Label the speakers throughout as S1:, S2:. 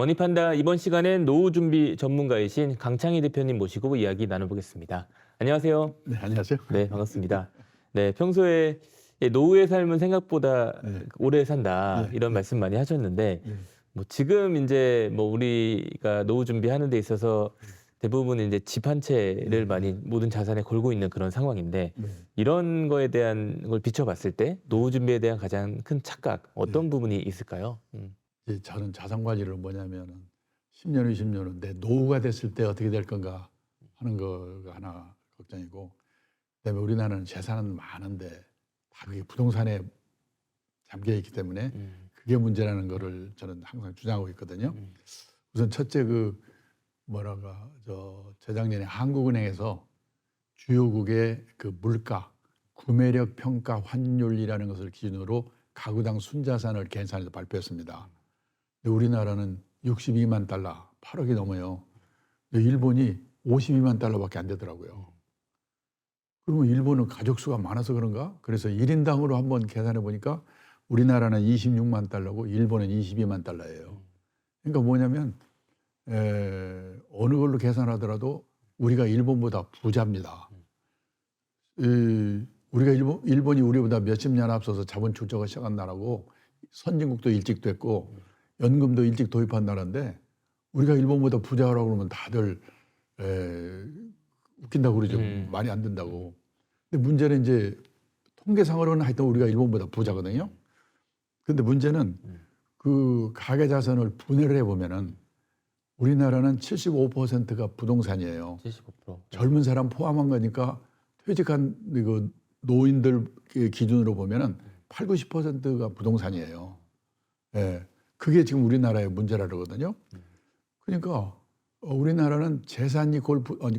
S1: 머니판다 이번 시간엔 노후 준비 전문가이신 강창희 대표님 모시고 이야기 나눠보겠습니다. 안녕하세요.
S2: 네, 안녕하세요.
S1: 네, 반갑습니다. 네, 평소에 노후의 삶은 생각보다
S2: 네.
S1: 오래 산다
S2: 네,
S1: 이런
S2: 네.
S1: 말씀 많이 하셨는데
S2: 네.
S1: 뭐 지금 이제 뭐 우리가 노후 준비하는 데 있어서 대부분 이제 집 한 채를
S2: 네,
S1: 많이
S2: 네.
S1: 모든 자산에 걸고 있는 그런 상황인데
S2: 네.
S1: 이런 거에 대한 걸 비춰봤을 때 노후 준비에 대한 가장 큰 착각 어떤
S2: 네.
S1: 부분이 있을까요?
S2: 이제 저는 자산 관리를 뭐냐면은 10년, 20년 후 내 노후가 됐을 때 어떻게 될 건가 하는 거가 하나 걱정이고, 그다음에 우리나라는 재산은 많은데 다 그게 부동산에 잠겨 있기 때문에 그게 문제라는 거를 저는 항상 주장하고 있거든요. 우선 첫째 재작년에 한국은행에서 주요국의 그 물가, 구매력 평가 환율이라는 것을 기준으로 가구당 순자산을 계산해서 발표했습니다. 근데 우리나라는 62만 달러, 8억이 넘어요. 근데 일본이 52만 달러밖에 안 되더라고요. 그러면 일본은 가족 수가 많아서 그런가? 그래서 1인당으로 한번 계산해 보니까 우리나라는 26만 달러고 일본은 22만 달러예요. 그러니까 뭐냐면 어느 걸로 계산하더라도 우리가 일본보다 부자입니다. 우리가 일본이 우리보다 몇십 년 앞서서 자본 축적을 시작한 나라고 선진국도 일찍 됐고 연금도 일찍 도입한 나라인데 우리가 일본보다 부자라고 그러면 다들 웃긴다고 그러죠. 말이 안 된다고. 근데 문제는 이제 통계상으로는 하여튼 우리가 일본보다 부자거든요. 근데 문제는 그 가계 자산을 분해를 해보면은 우리나라는 75%가 부동산이에요.
S1: 75%.
S2: 젊은 사람 포함한 거니까 퇴직한 그 노인들 기준으로 보면은 8, 90%가 부동산이에요. 예. 그게 지금 우리나라의 문제라 그러거든요. 그러니까 우리나라는 재산이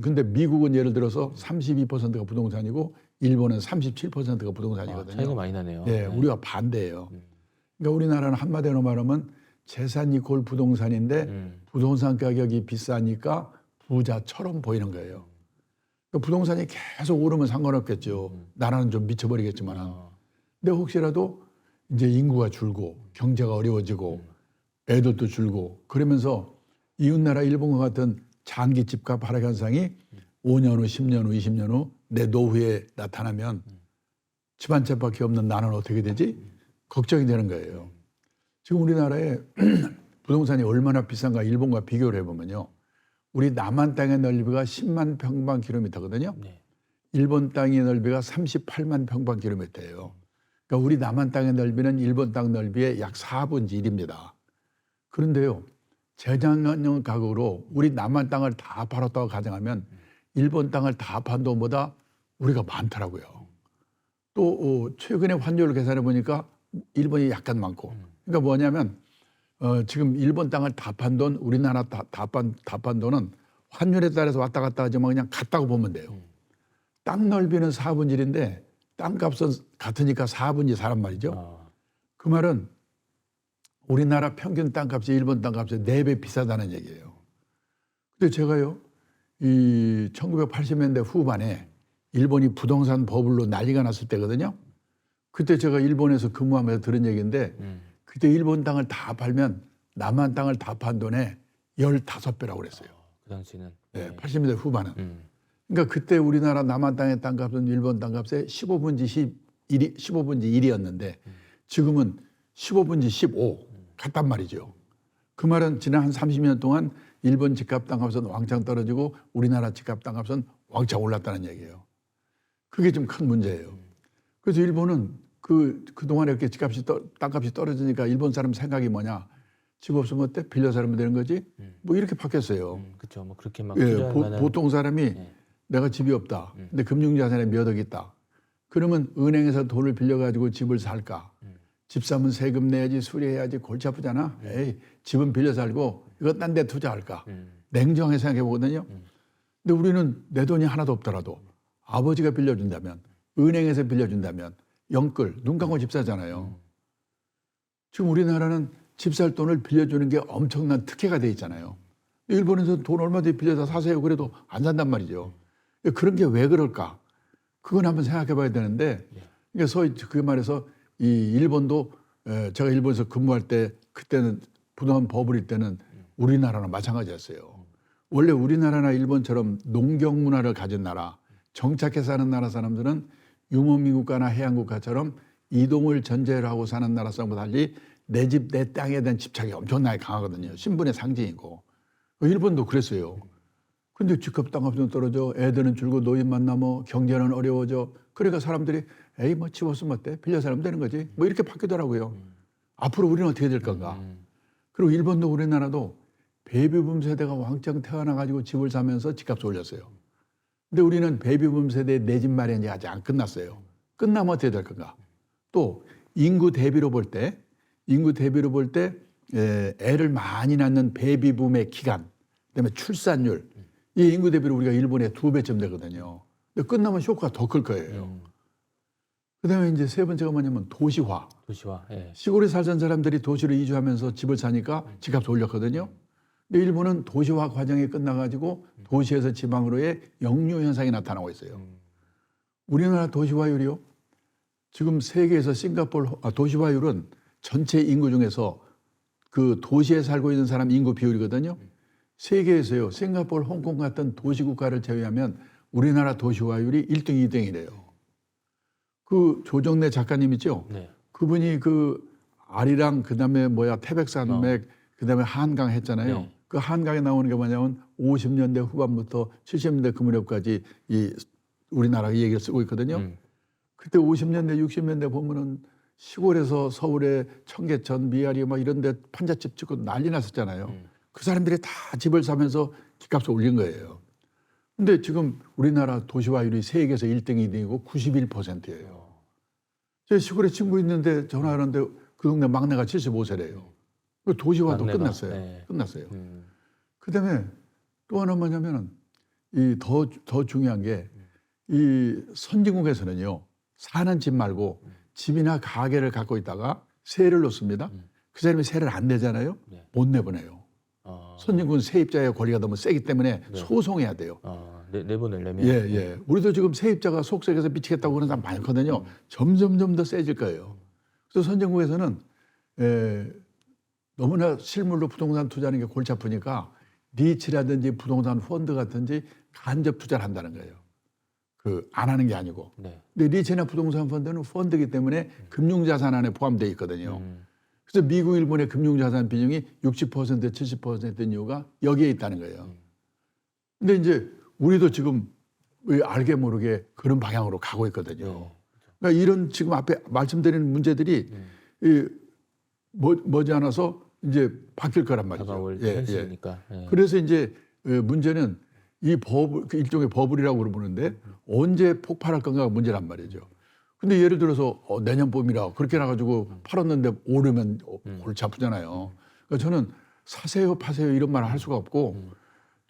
S2: 근데 미국은 예를 들어서 32%가 부동산이고 일본은 37%가 부동산이거든요.
S1: 차이가 많이 나네요.
S2: 네, 우리가 반대예요. 그러니까 우리나라는 한마디로 말하면 재산이 골 부동산인데 부동산 가격이 비싸니까 부자처럼 보이는 거예요. 그러니까 부동산이 계속 오르면 상관없겠죠. 나라는 좀 미쳐버리겠지만. 근데 혹시라도 이제 인구가 줄고 경제가 어려워지고 애들도 줄고 그러면서 이웃나라 일본과 같은 장기 집값 하락 현상이 5년 후, 10년 후, 20년 후 내 노후에 나타나면 집 한 채밖에 없는 나는 어떻게 되지? 걱정이 되는 거예요. 지금 우리나라에 부동산이 얼마나 비싼가 일본과 비교를 해보면요. 우리 남한 땅의 넓이가 10만 평방킬로미터거든요.
S1: 네.
S2: 일본 땅의 넓이가 38만 평방킬로미터예요. 그러니까 우리 남한 땅의 넓이는 일본 땅 넓이의 약 4분의 1입니다. 그런데요. 재작년 가격으로 우리 남한 땅을 다 팔았다고 가정하면 일본 땅을 다 판 돈보다 우리가 많더라고요. 또 최근에 환율을 계산해 보니까 일본이 약간 많고. 그러니까 뭐냐면 지금 일본 땅을 다 판 돈, 우리나라 다 판 돈은 환율에 따라서 왔다 갔다 하지만 그냥 같다고 보면 돼요. 땅 넓이는 4분의 1인데 땅값은 같으니까 4분의 4란 말이죠. 그 말은 우리나라 평균 땅값이 일본 땅값의 4배 비싸다는 얘기예요. 근데 제가요, 이 1980년대 후반에 일본이 부동산 버블로 난리가 났을 때거든요. 그때 제가 일본에서 근무하면서 들은 얘기인데 그때 일본 땅을 다 팔면 남한 땅을 다 판 돈에 15배라고 그랬어요.
S1: 그 당시는.
S2: 네, 80년대 후반은. 그러니까 그때 우리나라 남한 땅의 땅값은 일본 땅값의 15분의 1이었는데 지금은 15분의 15 같단 말이죠. 그 말은 지난 한 30년 동안 일본 집값 땅값은 왕창 떨어지고 우리나라 집값 땅값은 왕창 올랐다는 얘기예요. 그게 좀 큰 문제예요. 그래서 일본은 그동안에 이렇게 땅값이 떨어지니까 일본 사람 생각이 뭐냐. 집 없으면 어때? 빌려 살면 되는 거지? 뭐 이렇게 바뀌었어요.
S1: 그렇죠. 뭐 그렇게 막
S2: 예,
S1: 투자할 만한.
S2: 보통 사람이 내가 집이 없다. 근데 금융자산에 몇 억 있다. 그러면 은행에서 돈을 빌려가지고 집을 살까? 집 사면 세금 내야지 수리해야지 골치 아프잖아. 에이, 집은 빌려 살고 이거 딴 데 투자할까? 냉정하게 생각해 보거든요. 근데 우리는 내 돈이 하나도 없더라도 아버지가 빌려준다면 은행에서 빌려준다면 영끌 눈 감고 집 사잖아요. 지금 우리나라는 집 살 돈을 빌려주는 게 엄청난 특혜가 돼 있잖아요. 일본에서 돈 얼마든지 빌려서 사세요. 그래도 안 산단 말이죠. 그런 게 왜 그럴까? 그건 한번 생각해 봐야 되는데, 그러니까 소위 그 말해서 이 일본도 제가 일본에서 근무할 때 그때는 부동산 버블일 때는 우리나라나 마찬가지였어요. 원래 우리나라나 일본처럼 농경 문화를 가진 나라, 정착해 사는 나라 사람들은 유목민국가나 해양국가처럼 이동을 전제로 하고 사는 나라 사람보다 달리 내 집, 내 땅에 대한 집착이 엄청나게 강하거든요. 신분의 상징이고. 일본도 그랬어요. 근데 집값 땅값은 떨어져, 애들은 줄고 노인 만나면 경제는 어려워져. 그러니까 사람들이 에이 뭐 집 없으면 어때? 빌려 살면 되는 거지. 뭐 이렇게 바뀌더라고요. 앞으로 우리는 어떻게 될 건가? 그리고 일본도 우리나라도 베이비붐 세대가 왕창 태어나가지고 집을 사면서 집값을 올렸어요. 근데 우리는 베이비붐 세대의 내 집 마련이 아직 안 끝났어요. 끝나면 어떻게 될 건가? 또 인구 대비로 볼 때 애를 많이 낳는 베이비붐의 기간, 그다음에 출산율, 이 인구 대비로 우리가 일본의 2배쯤 되거든요. 근데 끝나면 효과가 더 클 거예요. 그다음에 이제 세 번째가 뭐냐면 도시화.
S1: 예.
S2: 시골에 살던 사람들이 도시로 이주하면서 집을 사니까 집값을 올렸거든요. 근데 일본은 도시화 과정이 끝나가지고 도시에서 지방으로의 역류 현상이 나타나고 있어요. 우리나라 도시화율이요. 지금 세계에서 도시화율은 전체 인구 중에서 그 도시에 살고 있는 사람 인구 비율이거든요. 세계에서요. 싱가포르, 홍콩 같은 도시국가를 제외하면 우리나라 도시화율이 1등, 2등이래요. 그 조정래 작가님 있죠?
S1: 네.
S2: 그분이 그 아리랑 그다음에 태백산맥 그다음에 한강 했잖아요.
S1: 네.
S2: 그 한강에 나오는 게 뭐냐면 50년대 후반부터 70년대 그 무렵까지 이 우리나라 얘기를 쓰고 있거든요. 그때 50년대 60년대 보면은 시골에서 서울에 청계천, 미아리 막 이런 데 판잣집 짓고 난리 났었잖아요. 그 사람들이 다 집을 사면서 집값을 올린 거예요. 근데 지금 우리나라 도시화율이 세계에서 1등, 2등이고 91%예요. 제 시골에 친구 있는데 전화하는데 그 동네 막내가 75세래요. 도시화도
S1: 막내가,
S2: 끝났어요.
S1: 네.
S2: 끝났어요. 그다음에 또 하나 뭐냐면은 이 더 중요한 게 이 선진국에서는요. 사는 집 말고 집이나 가게를 갖고 있다가 세를 놓습니다. 그 사람이 세를 안 내잖아요.
S1: 네.
S2: 못 내보내요. 선진국은 세입자의 권리가 너무 세기 때문에
S1: 네.
S2: 소송해야 돼요.
S1: 내보내려면.
S2: 예. 우리도 지금 세입자가 속썩여서 미치겠다고 그러는 사람 많거든요. 점점 더 세질 거예요. 그래서 선진국에서는 너무나 실물로 부동산 투자하는 게 골치 아프니까 리츠라든지 부동산 펀드 같은지 간접 투자를 한다는 거예요. 안 하는 게 아니고.
S1: 네.
S2: 근데 리츠나 부동산 펀드는 펀드이기 때문에 금융자산 안에 포함되어 있거든요. 그래서 미국, 일본의 금융자산 비중이 60%, 70%인 이유가 여기에 있다는 거예요. 근데 이제 우리도 지금 알게 모르게 그런 방향으로 가고 있거든요. 그러니까 이런 지금 앞에 말씀드리는 문제들이 머지않아서 이제 바뀔 거란 말이죠.
S1: 다가올 현실이니까. 예.
S2: 그래서 이제 문제는 이 일종의 버블이라고 부르는데 언제 폭발할 건가가 문제란 말이죠. 근데 예를 들어서 내년 봄이라 그렇게 나가지고 팔았는데 오르면 골치 아프잖아요. 그러니까 저는 사세요, 파세요 이런 말을 할 수가 없고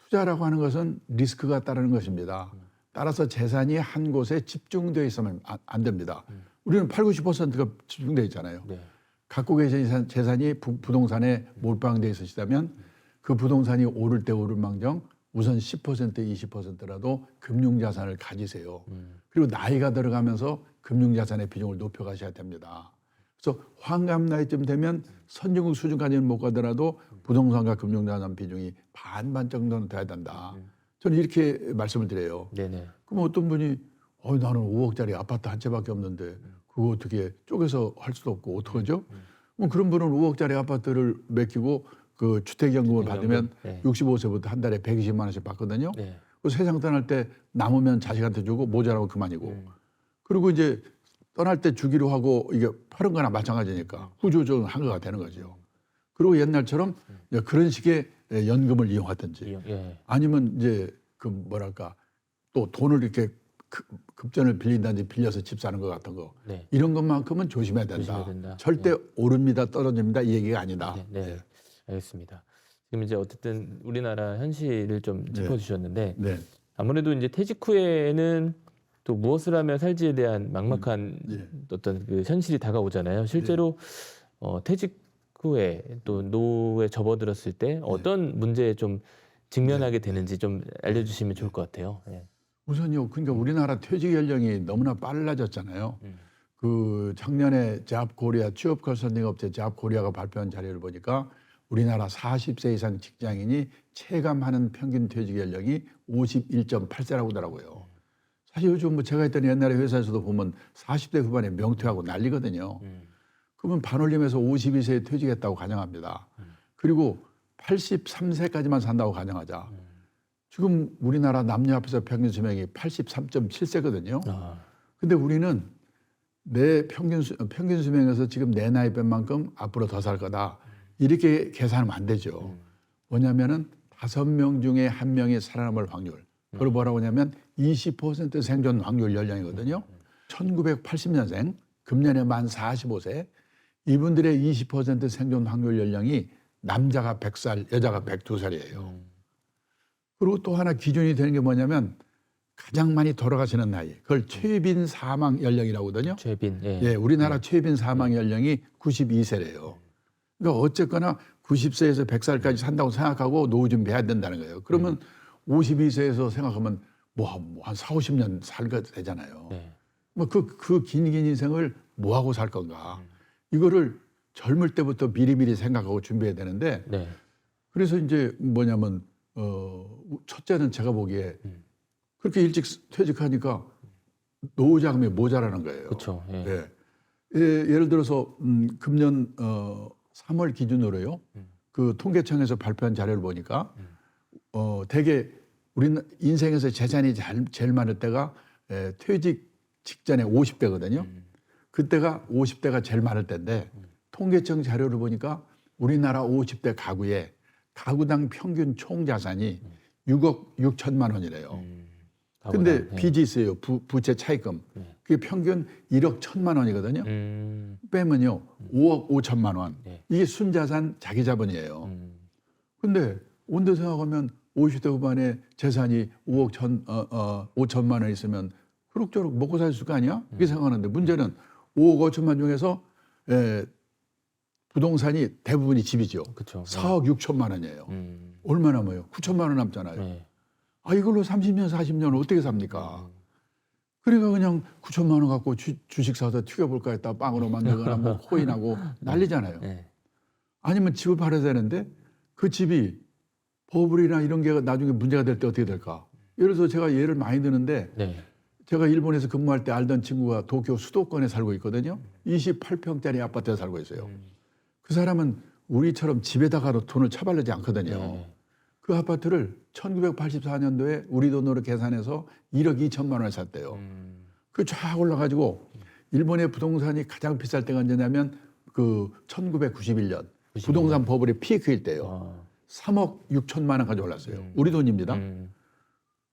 S2: 투자라고 하는 것은 리스크가 따르는 것입니다. 따라서 재산이 한 곳에 집중되어 있으면 안 됩니다. 우리는 80, 90%가 집중되어 있잖아요.
S1: 네.
S2: 갖고 계신 재산이 부동산에 몰빵되어 있으시다면 그 부동산이 오를 때 오를 망정 우선 10%, 20%라도 금융자산을 가지세요. 그리고 나이가 들어가면서 금융자산의 비중을 높여가셔야 됩니다. 그래서 환갑 나이쯤 되면 선진국 수준까지는 못 가더라도 부동산과 금융자산 비중이 반반 정도는 돼야 된다. 저는 이렇게 말씀을 드려요.
S1: 네네.
S2: 그럼 어떤 분이 나는 5억짜리 아파트 한 채밖에 없는데 그거 어떻게 쪼개서 할 수도 없고 어떡하죠? 그런 분은 5억짜리 아파트를 맡기고 그 주택연금을 받으면
S1: 네.
S2: 65세부터 한 달에 120만 원씩 받거든요.
S1: 네.
S2: 그 세상 떠날 때 남으면 자식한테 주고 모자라면 그만이고. 그리고 이제 떠날 때 주기로 하고 이게 파는 거나 마찬가지니까 후조정 한 거가 되는 거죠. 그리고 옛날처럼 그런 식의 연금을 이용하든지
S1: 예.
S2: 아니면 이제 또 돈을 이렇게 급전을 빌린다든지 빌려서 집 사는 것 같은 거
S1: 네.
S2: 이런 것만큼은 조심해야 된다.
S1: 조심해야 된다.
S2: 절대 오릅니다, 떨어집니다 이 얘기가 아니다.
S1: 네. 알겠습니다. 지금 이제 어쨌든 우리나라 현실을 좀 짚어주셨는데
S2: 네.
S1: 아무래도 이제 퇴직 후에는 또 무엇을 하며 살지에 대한 막막한 어떤 그 현실이 다가오잖아요. 실제로 퇴직 후에 또 노후에 접어들었을 때 어떤 문제에 좀 직면하게 되는지 좀 알려주시면 좋을 것 같아요. 네.
S2: 우선요, 그러니까 우리나라 퇴직 연령이 너무나 빨라졌잖아요. 그 작년에 잡코리아 취업 컨설팅 업체 잡코리아가 발표한 자료를 보니까 우리나라 40세 이상 직장인이 체감하는 평균 퇴직 연령이 51.8세라고 하더라고요. 사실 요즘 뭐 제가 했던 옛날에 회사에서도 보면 40대 후반에 명퇴하고 난리거든요. 그러면 반올림해서 52세에 퇴직했다고 가정합니다. 그리고 83세까지만 산다고 가정하자. 지금 우리나라 남녀 합해서 평균 수명이 83.7세거든요. 근데 우리는 내 평균 수명에서 지금 내 나이 뺀 만큼 앞으로 더 살 거다. 이렇게 계산하면 안 되죠. 뭐냐면은 5명 중에 1명이 살아남을 확률. 그걸 뭐라고 하냐면 20% 생존 확률 연령이거든요. 1980년생, 금년에 만 45세. 이분들의 20% 생존 확률 연령이 남자가 100살, 여자가 102살이에요. 그리고 또 하나 기준이 되는 게 뭐냐면 가장 많이 돌아가시는 나이. 그걸 최빈 사망 연령이라고 하거든요.
S1: 최빈. 예.
S2: 예, 우리나라 최빈 사망 연령이 92세래요. 그러니까 어쨌거나 90세에서 100살까지 산다고 생각하고 노후 준비해야 된다는 거예요. 그러면 52세에서 생각하면 뭐 한 4, 50년 살게 되잖아요.
S1: 네.
S2: 뭐 그 긴 인생을 뭐 하고 살 건가? 이거를 젊을 때부터 미리미리 생각하고 준비해야 되는데
S1: 네.
S2: 그래서 이제 뭐냐면 첫째는 제가 보기에 그렇게 일찍 퇴직하니까 노후 자금이 모자라는 거예요.
S1: 그렇죠. 예.
S2: 예. 예를 들어서 금년 3월 기준으로요. 그 통계청에서 발표한 자료를 보니까 대개 우리는 인생에서 재산이 제일 많을 때가 퇴직 직전에 50대거든요. 그때가 50대가 제일 많을 때인데 통계청 자료를 보니까 우리나라 50대 가구의 가구당 평균 총 자산이 6억 6천만 원이래요. 근데
S1: 예.
S2: 빚이 있어요. 부채 차입금. 그게 평균 1억 1천만 원이거든요. 빼면요 5억 5천만 원.
S1: 네.
S2: 이게 순자산 자기 자본이에요. 근데 온데 생각하면 50대 후반에 재산이 5천만 원 있으면 그럭저럭 먹고 살 수 있을 거 아니야? 이렇게 생각하는데 문제는 5억 5천만 중에서 부동산이 대부분이 집이죠.
S1: 그렇죠.
S2: 4억 6천만 원이에요. 얼마 남아요? 9천만 원 남잖아요.
S1: 네.
S2: 아 이걸로 30년 40년 어떻게 삽니까? 그러니까 그냥 9천만 원 갖고 주식 사서 튀겨볼까 했다 빵으로 만들거나 뭐 코인하고 난리잖아요.
S1: 네.
S2: 아니면 집을 팔아야 되는데 그 집이 버블이나 이런 게 나중에 문제가 될 때 어떻게 될까? 예를 들어서 제가 예를 많이 드는데
S1: 네.
S2: 제가 일본에서 근무할 때 알던 친구가 도쿄 수도권에 살고 있거든요. 28평짜리 아파트에 살고 있어요. 그 사람은 우리처럼 집에다가도 돈을 처발르지 않거든요.
S1: 네.
S2: 그 아파트를 1984년도에 우리 돈으로 계산해서 1억 2천만 원에 샀대요. 그 쫙 올라가지고 일본의 부동산이 가장 비쌀 때가 언제냐면 그 1991년 부동산 버블이 피크일 때요. 3억 6천만 원까지 올랐어요. 우리 돈입니다.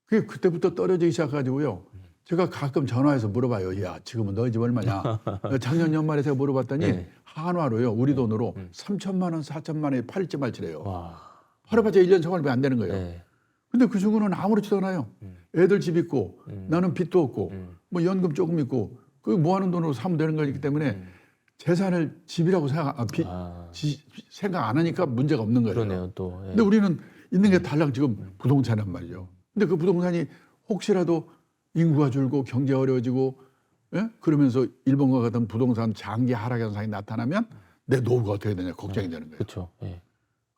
S2: 그게 그때부터 떨어지기 시작해가지고요. 제가 가끔 전화해서 물어봐요. 야, 지금은 너희 집 얼마냐? 작년 연말에 제가 물어봤더니
S1: 네.
S2: 한화로요. 우리 돈으로 3천만 원, 4천만 원에 팔지 말지래요.
S1: 와.
S2: 팔아봤자 1년 생활비 안 되는 거예요.
S1: 네.
S2: 근데 그 친구는 아무렇지도 않아요. 애들 집 있고 나는 빚도 없고 뭐 연금 조금 있고 그 모아놓은 돈으로 사면 되는 거기 때문에 재산을 집이라고 생각 안 하니까 문제가 없는 거예요.
S1: 그러네요, 또. 예.
S2: 근데 우리는 있는 게 달랑 지금 부동산이란 말이죠. 근데 그 부동산이 혹시라도 인구가 줄고 경제 어려워지고 예? 그러면서 일본과 같은 부동산 장기 하락 현상이 나타나면 내 노후가 어떻게 되냐 걱정이 되는 거예요.
S1: 그렇죠. 예.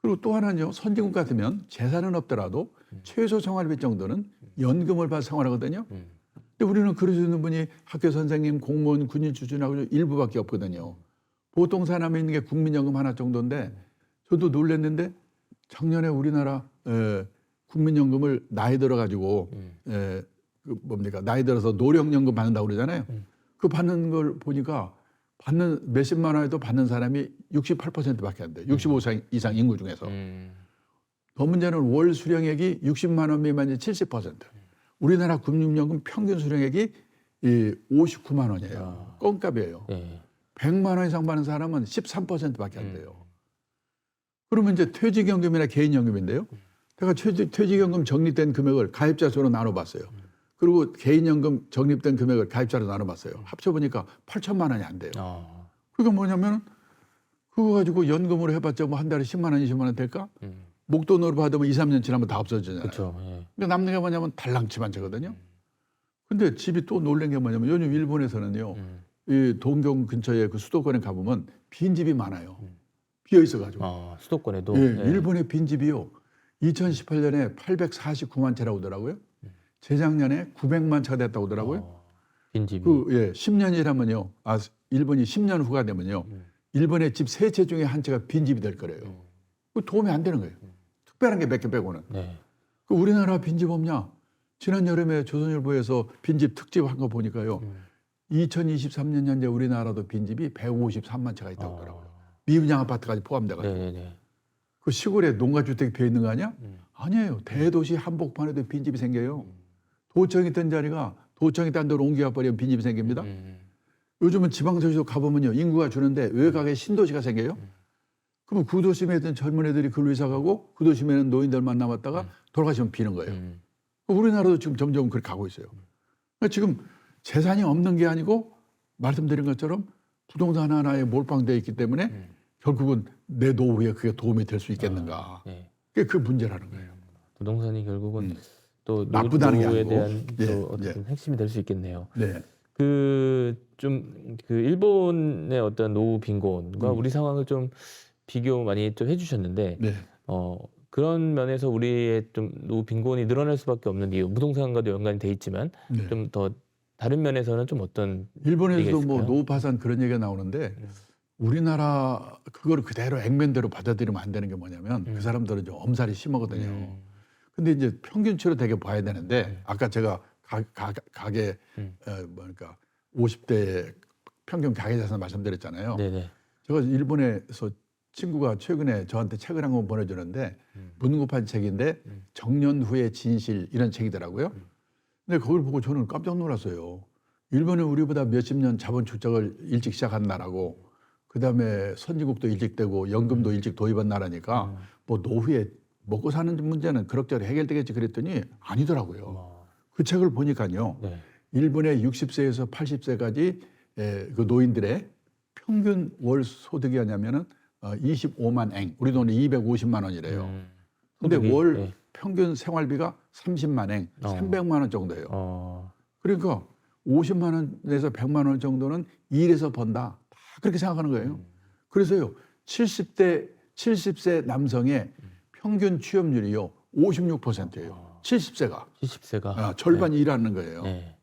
S2: 그리고 또 하나는요. 선진국 같으면 재산은 없더라도 최소 생활비 정도는 연금을 받아 생활하거든요. 근데 우리는 그럴 수 있는 분이 학교 선생님, 공무원, 군인 출신하고 일부밖에 없거든요. 보통 사람이 있는 게 국민연금 하나 정도인데 저도 놀랐는데 작년에 우리나라 국민연금을 나이 들어가지고 그 뭡니까 나이 들어서 노령연금 받는다고 그러잖아요. 그 받는 걸 보니까 받는 몇십만 원에도 받는 사람이 68%밖에 안 돼요. 65세 이상 인구 중에서. 더 문제는 월 수령액이 60만 원 미만이 70%. 우리나라 국민연금 평균 수령액이 59만 원이에요. 껌값이에요.
S1: 예.
S2: 100만 원 이상 받는 사람은 13%밖에 안 돼요. 그러면 이제 퇴직연금이나 개인연금인데요. 제가 퇴직연금 적립된 금액을 가입자 수로 나눠봤어요. 그리고 개인연금 적립된 금액을 가입자로 나눠봤어요. 합쳐보니까 8천만 원이 안 돼요. 그게 뭐냐면 그거 가지고 연금으로 해봤자 뭐 한 달에 10만 원, 20만 원 될까? 목돈으로 받으면 2, 3년 지나면 다 없어지잖아요.
S1: 그렇죠. 예.
S2: 근데 남는 게 뭐냐면 달랑치만 저거든요. 근데 집이 또 놀란 게 뭐냐면 요즘 일본에서는요. 이 동경 근처에 그 수도권에 가보면 빈집이 많아요. 비어 있어가지고.
S1: 수도권에도.
S2: 예,
S1: 네.
S2: 일본의 빈집이요. 2018년에 849만 채라고 하더라고요. 재작년에 900만 채가 됐다고 하더라고요.
S1: 빈집이.
S2: 10년이라면요. 일본이 10년 후가 되면요. 일본의 집 3채 중에 한 채가 빈집이 될 거래요. 그 도움이 안 되는 거예요. 특별한 게 몇 개 빼고는.
S1: 네.
S2: 그 우리나라 빈집 없냐? 지난 여름에 조선일보에서 빈집 특집 한 거 보니까요. 2023년 현재 우리나라도 빈집이 153만 채가 있다고 하더라고요. 미분양 아파트까지 포함돼가지고.
S1: 네네네.
S2: 그 시골에 농가주택이 비어 있는 거 아니야? 아니에요. 대도시 한복판에도 빈집이 생겨요. 도청이 있던 자리가 도청이 딴 데로 옮겨가 버리면 빈집이 생깁니다. 요즘은 지방도시도 가보면요. 인구가 주는데 외곽에 신도시가 생겨요. 그럼 그 도심에 있던 젊은 애들이 글로 이사 가고 그 도심에는 노인들만 남았다가 돌아가시면 비는 거예요. 우리나라도 지금 점점 그렇게 가고 있어요. 그러니까 지금 재산이 없는 게 아니고 말씀드린 것처럼 부동산 하나에 몰빵되어 있기 때문에 결국은 내 노후에 그게 도움이 될 수 있겠는가.
S1: 네.
S2: 그게 그 문제라는 거예요.
S1: 부동산이 결국은 또
S2: 나쁘다는 게
S1: 노후에
S2: 아니고.
S1: 대한
S2: 예,
S1: 또 어떤 핵심이 될 수 있겠네요.
S2: 네.
S1: 그 일본의 어떤 노후 빈곤과 우리 상황을 좀 비교 많이 좀 해주셨는데
S2: 네.
S1: 그런 면에서 우리의 좀 노후 빈곤이 늘어날 수밖에 없는 이유, 부동산과도 연관이 돼 있지만
S2: 네.
S1: 좀 더 다른 면에서는 좀 어떤
S2: 일본에서도
S1: 얘기가
S2: 뭐
S1: 있을까요?
S2: 노후 파산 그런 얘기가 나오는데 우리나라 그거를 그대로 액면대로 받아들이면 안 되는 게 뭐냐면 그 사람들은 좀 엄살이 심하거든요. 근데 이제 평균치로 되게 봐야 되는데 아까 제가 가계 뭐니까 50대 평균 가계 자산 말씀드렸잖아요.
S1: 네네.
S2: 제가 일본에서 친구가 최근에 저한테 책을 한 권 보내주는데 문구판 책인데 정년 후의 진실 이런 책이더라고요. 근데 그걸 보고 저는 깜짝 놀랐어요. 일본은 우리보다 몇십 년 자본 축적을 일찍 시작한 나라고 그다음에 선진국도 일찍 되고 연금도 일찍 도입한 나라니까 뭐 노후에 먹고 사는 문제는 그럭저럭 해결되겠지 그랬더니 아니더라고요. 그 책을 보니까요.
S1: 네.
S2: 일본의 60세에서 80세까지 그 노인들의 평균 월 소득이 하냐면은 25만 엔, 우리 돈은 250만 원이래요. 근데
S1: 소득이,
S2: 월
S1: 네.
S2: 평균 생활비가 30만 엔, 300만 원 정도예요. 그러니까 50만 원에서 100만 원 정도는 일해서 번다. 다 그렇게 생각하는 거예요. 그래서요, 70세 남성의 평균 취업률이요, 56%예요. 70세가.
S1: 70세가
S2: 절반이 일하는 거예요.
S1: 네.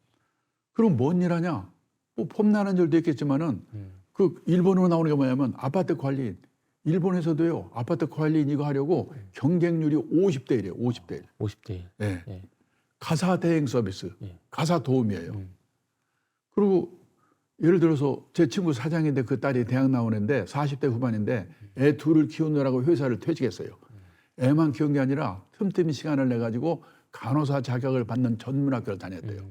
S2: 그럼 뭔 일 하냐? 뭐 폼나는 일도 있겠지만은 그 일본으로 나오는 게 뭐냐면 아파트 관리인. 일본에서도요, 아파트 관리인 이거 하려고 경쟁률이 50대 1이에요. 50대 1.
S1: 50대 1.
S2: 네.
S1: 네.
S2: 가사 대행 서비스,
S1: 네.
S2: 가사 도우미예요. 그리고 예를 들어서 제 친구 사장인데 그 딸이 대학 나오는데 40대 후반인데 애 둘을 키우느라고 회사를 퇴직했어요. 애만 키운 게 아니라 틈틈이 시간을 내 가지고 간호사 자격을 받는 전문학교를 다녔대요.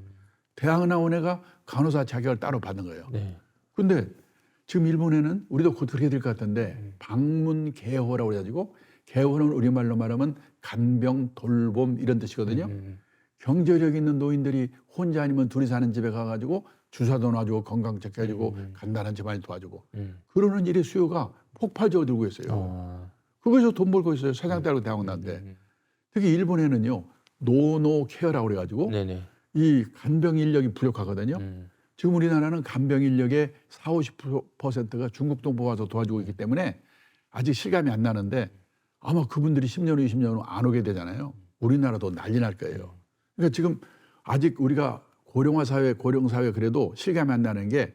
S2: 대학 나온 애가 간호사 자격을 따로 받는 거예요.
S1: 네.
S2: 근데 지금 일본에는 우리도 곧 그렇게 될 것 같은데 방문 개호라고 해가지고 개호는 우리말로 말하면 간병 돌봄 이런 뜻이거든요. 경제력 있는 노인들이 혼자 아니면 둘이 사는 집에 가가지고 주사도 놔주고 건강 체크해주고 간단한 집안일 도와주고 그러는 일의 수요가 폭발적으로 늘고 있어요. 그거에서 돈 벌고 있어요. 사장 딸고 대학 나는데 특히 일본에는요 노노 케어라고 그래가지고
S1: 네네.
S2: 이 간병 인력이 부족하거든요. 지금 우리나라는 간병 인력의 40~50%가 중국 동포 와서 도와주고 있기 때문에 아직 실감이 안 나는데 아마 그분들이 10년 후 20년 후 안 오게 되잖아요. 우리나라도 난리 날 거예요. 그러니까 지금 아직 우리가 고령화 사회, 고령 사회 그래도 실감이 안 나는 게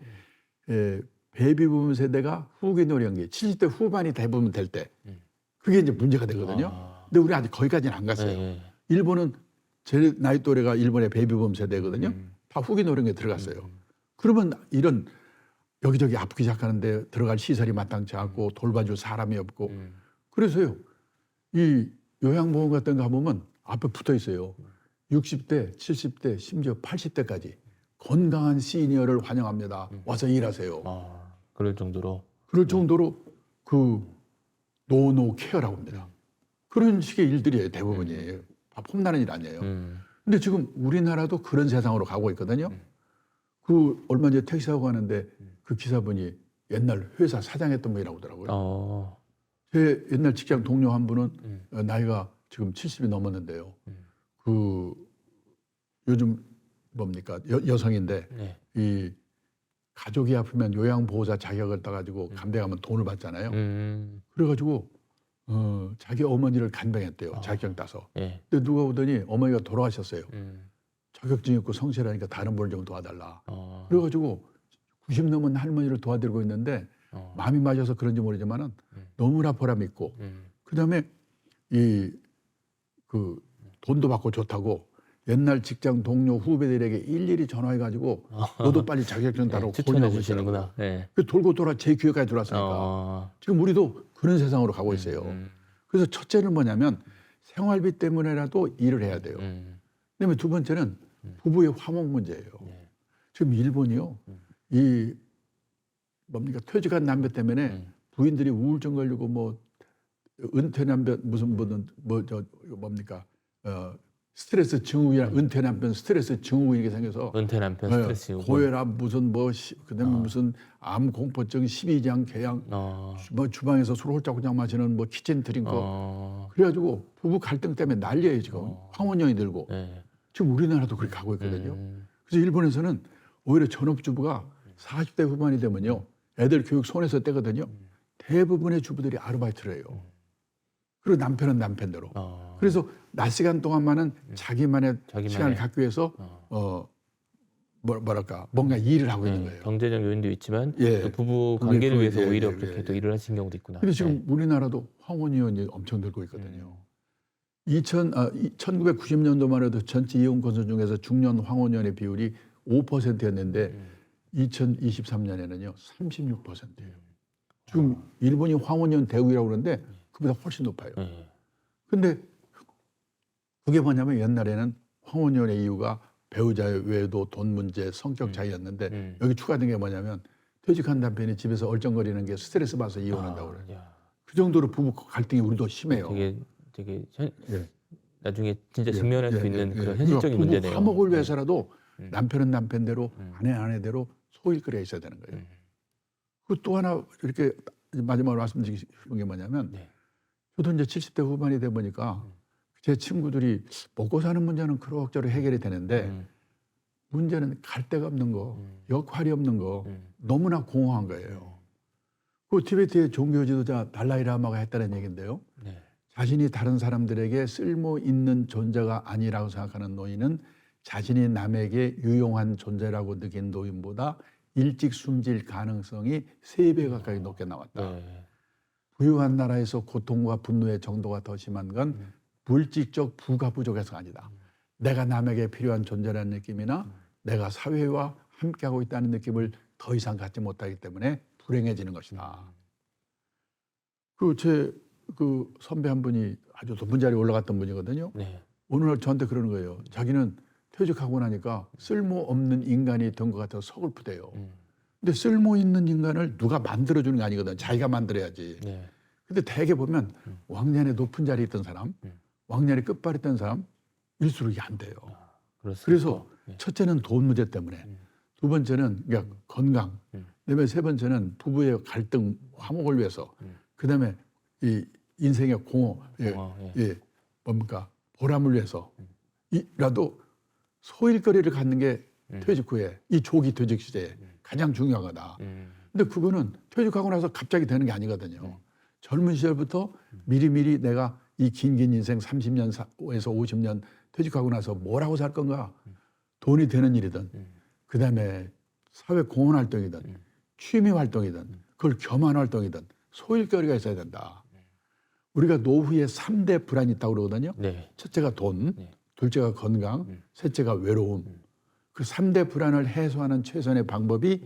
S2: 베이비붐 세대가 후기 노령기 70대 후반이 대부분 될 때 그게 이제 문제가 되거든요. 근데 우리 아직 거기까지는 안 갔어요.
S1: 네.
S2: 일본은 제 나이 또래가 일본의 베이비붐 세대거든요. 다 후기 노령에 들어갔어요. 그러면 이런 여기저기 아프기 시작하는데 들어갈 시설이 마땅치 않고 돌봐줄 사람이 없고 그래서요 이 요양보험 같은 거 가보면 앞에 붙어 있어요. 60대, 70대, 심지어 80대까지 건강한 시니어를 환영합니다. 와서 일하세요.
S1: 그럴 정도로.
S2: 그럴 정도로 그 노노 케어라고 합니다. 그런 식의 일들이에요. 대부분이에요. 다 폼나는 일 아니에요. 근데 지금 우리나라도 그런 세상으로 가고 있거든요. 그 얼마 전에 택시하고 가는데 그 기사분이 옛날 회사 사장했던 분이라고 하더라고요. 제 옛날 직장 동료 한 분은 나이가 지금 70이 넘었는데요. 그 요즘 뭡니까 여성인데
S1: 네.
S2: 이 가족이 아프면 요양보호사 자격을 따가지고 간병하면 돈을 받잖아요. 그래가지고 자기 어머니를 간병했대요. 자격증 따서. 근데 누가 오더니 어머니가 돌아가셨어요. 자격증 있고 성실하니까 다른 분을 좀 도와달라. 그래가지고 90 넘은 할머니를 도와드리고 있는데 마음이 맞아서 그런지 모르지만은 너무나 보람 있고 그다음에 그 돈도 받고 좋다고 옛날 직장 동료 후배들에게 일일이 전화해가지고 너도 빨리 자격증 따라고
S1: 추천해 주시는구나.
S2: 그 돌고 돌아 제 귀에까지 들어왔으니까 지금 우리도 그런 세상으로 가고 있어요. 그래서 첫째는 뭐냐면 생활비 때문에라도 일을 해야 돼요. 그다음에 두 번째는 부부의 화목 문제예요. 지금 일본이요. 이 뭡니까 퇴직한 남편 때문에 부인들이 우울증 걸리고 뭐 은퇴 남편 무슨 뭐저 뭡니까 스트레스 증후군이나 은퇴 남편 스트레스 증후군이 생겨서
S1: 은퇴 남편 스트레스 증후군.
S2: 고혈압 무슨 뭐 그다음에 무슨 암 공포증 12장 궤양 뭐 주방에서 술 홀짝홀짝 마시는 뭐 키친 드링크 그래가지고 부부 갈등 때문에 난리예요 지금 황혼연이 들고 지금 우리나라도 그렇게 가고 있거든요. 그래서 일본에서는 오히려 전업주부가 40대 후반이 되면요 애들 교육 손에서 떼거든요. 대부분의 주부들이 아르바이트를 해요. 그리고 남편은 남편대로. 그래서 낮 시간 동안만은 자기만의 시간을 갖기 위해서 뭐랄까 뭔가 일을 하고 있는 거예요.
S1: 경제적 요인도 있지만 또 부부 관계를 위해서 오히려 그렇게 또 일을 하시는 경우도 있구나.
S2: 근데 지금 우리나라도 황혼이혼이 엄청 늘고 있거든요. 1990년도만 해도 전체 이혼 건수 중에서 중년 황혼이혼의 비율이 5%였는데 2023년에는요 36%예요. 지금 일본이 황혼이혼 대국이라고 그러는데 그보다 훨씬 높아요. 근데 그게 뭐냐면 옛날에는 황혼이혼의 이유가 배우자 외에도 돈 문제, 성격 차이였는데 여기 추가된 게 뭐냐면 퇴직한 남편이 집에서 얼쩡거리는 게 스트레스 받아서 이혼한다고 그래요. 그 정도로 부부 갈등이 우리도 심해요.
S1: 되게 나중에 진짜 직면할 수 있는 그런 현실적인 문제네요.
S2: 화목을 위해서라도 남편은 남편대로 아내는 아내대로 소일거리가 있어야 되는 거예요. 그리고 또 하나 이렇게 마지막으로 말씀드리고 싶은 게 뭐냐면 저도 이제 70대 후반이 돼 보니까 제 친구들이 먹고 사는 문제는 그럭저럭 해결이 되는데 문제는 갈 데가 없는 거, 역할이 없는 거 너무나 공허한 거예요. 그 티베트의 종교 지도자 달라이라마가 했다는 얘기인데요. 자신이 다른 사람들에게 쓸모 있는 존재가 아니라고 생각하는 노인은 자신이 남에게 유용한 존재라고 느낀 노인보다 일찍 숨질 가능성이 3배 가까이 높게 나왔다. 부유한 나라에서 고통과 분노의 정도가 더 심한 건 물질적 부가 부족해서가 아니다. 내가 남에게 필요한 존재라는 느낌이나 내가 사회와 함께하고 있다는 느낌을 더 이상 갖지 못하기 때문에 불행해지는 것이다. 그 선배 한 분이 아주 높은 자리에 올라갔던 분이거든요. 오늘 저한테 그러는 거예요. 자기는 퇴직하고 나니까 쓸모없는 인간이 된 것 같아서 서글프대요. 근데 쓸모있는 인간을 누가 만들어주는 게 아니거든. 자기가 만들어야지. 근데 대개 보면 왕년에 높은 자리에 있던 사람, 왕년에 끝발에 있던 사람 일수록 이게 안 돼요. 그래서 첫째는 돈 문제 때문에, 두 번째는 그러니까 건강, 그다음에 세 번째는 부부의 갈등, 화목을 위해서, 그다음에 이 인생의 공허, 뭡니까 보람을 위해서 이라도 소일거리를 갖는 게 퇴직 후에 이 조기 퇴직 시대에 가장 중요한 거다. 근데 그거는 퇴직하고 나서 갑자기 되는 게 아니거든요. 젊은 시절부터 미리미리 내가 이 긴 인생 30년에서 50년 퇴직하고 나서 뭐라고 살 건가? 돈이 되는 일이든 그다음에 사회 공헌 활동이든 취미 활동이든 그걸 겸한 활동이든 소일거리가 있어야 된다. 우리가 노후에 3대 불안이 있다고 그러거든요. 첫째가 돈, 둘째가 건강, 셋째가 외로움. 그 3대 불안을 해소하는 최선의 방법이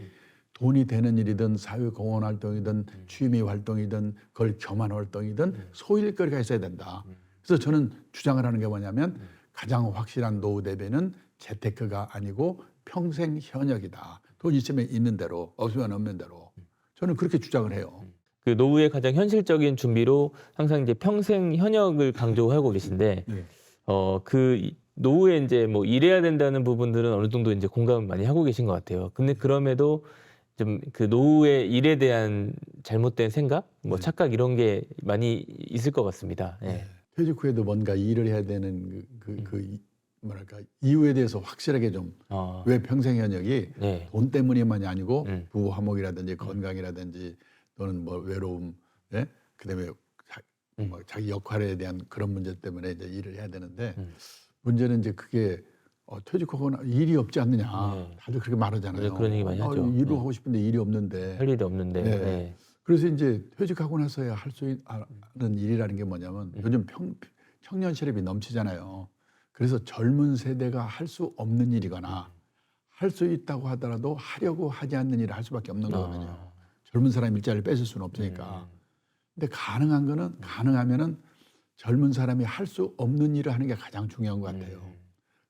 S2: 돈이 되는 일이든 사회 공헌 활동이든 취미 활동이든 그걸 겸한 활동이든 소일거리가 있어야 된다. 그래서 저는 주장을 하는 게 뭐냐면 가장 확실한 노후 대비는 재테크가 아니고 평생 현역이다. 돈 있으면 있는 대로, 없으면 없는 대로. 저는 그렇게 주장을 해요.
S1: 그 노후의 가장 현실적인 준비로 항상 이제 평생 현역을 강조하고 계신데, 그 노후에 이제 뭐 일해야 된다는 부분들은 어느 정도 이제 공감을 많이 하고 계신 것 같아요. 근데 그럼에도 좀 그 노후의 일에 대한 잘못된 생각, 뭐 착각 이런 게 많이 있을 것 같습니다.
S2: 퇴직 후에도 뭔가 일을 해야 되는 뭐랄까 이유에 대해서 확실하게 좀 왜 평생 현역이 돈 때문이만이 아니고 부부 화목이라든지 건강이라든지 또는 뭐 외로움, 그다음에 뭐 자기 역할에 대한 그런 문제 때문에 이제 일을 해야 되는데 문제는 이제 그게 퇴직하고 일이 없지 않느냐.
S1: 네.
S2: 다들 그렇게 말하잖아요.
S1: 그런 얘기 많이 하죠.
S2: 일을
S1: 네.
S2: 하고 싶은데 일이 없는데.
S1: 할 일이 없는데.
S2: 네.
S1: 네.
S2: 그래서 이제 퇴직하고 나서야 할 수 있는 일이라는 게 뭐냐면 요즘 청년 실업이 넘치잖아요. 그래서 젊은 세대가 할 수 없는 일이거나 할 수 있다고 하더라도 하려고 하지 않는 일을 할 수밖에 없는 거거든요. 젊은 사람 일자리를 뺏을 수는 없으니까. 근데 가능하면은 젊은 사람이 할 수 없는 일을 하는 게 가장 중요한 것 같아요.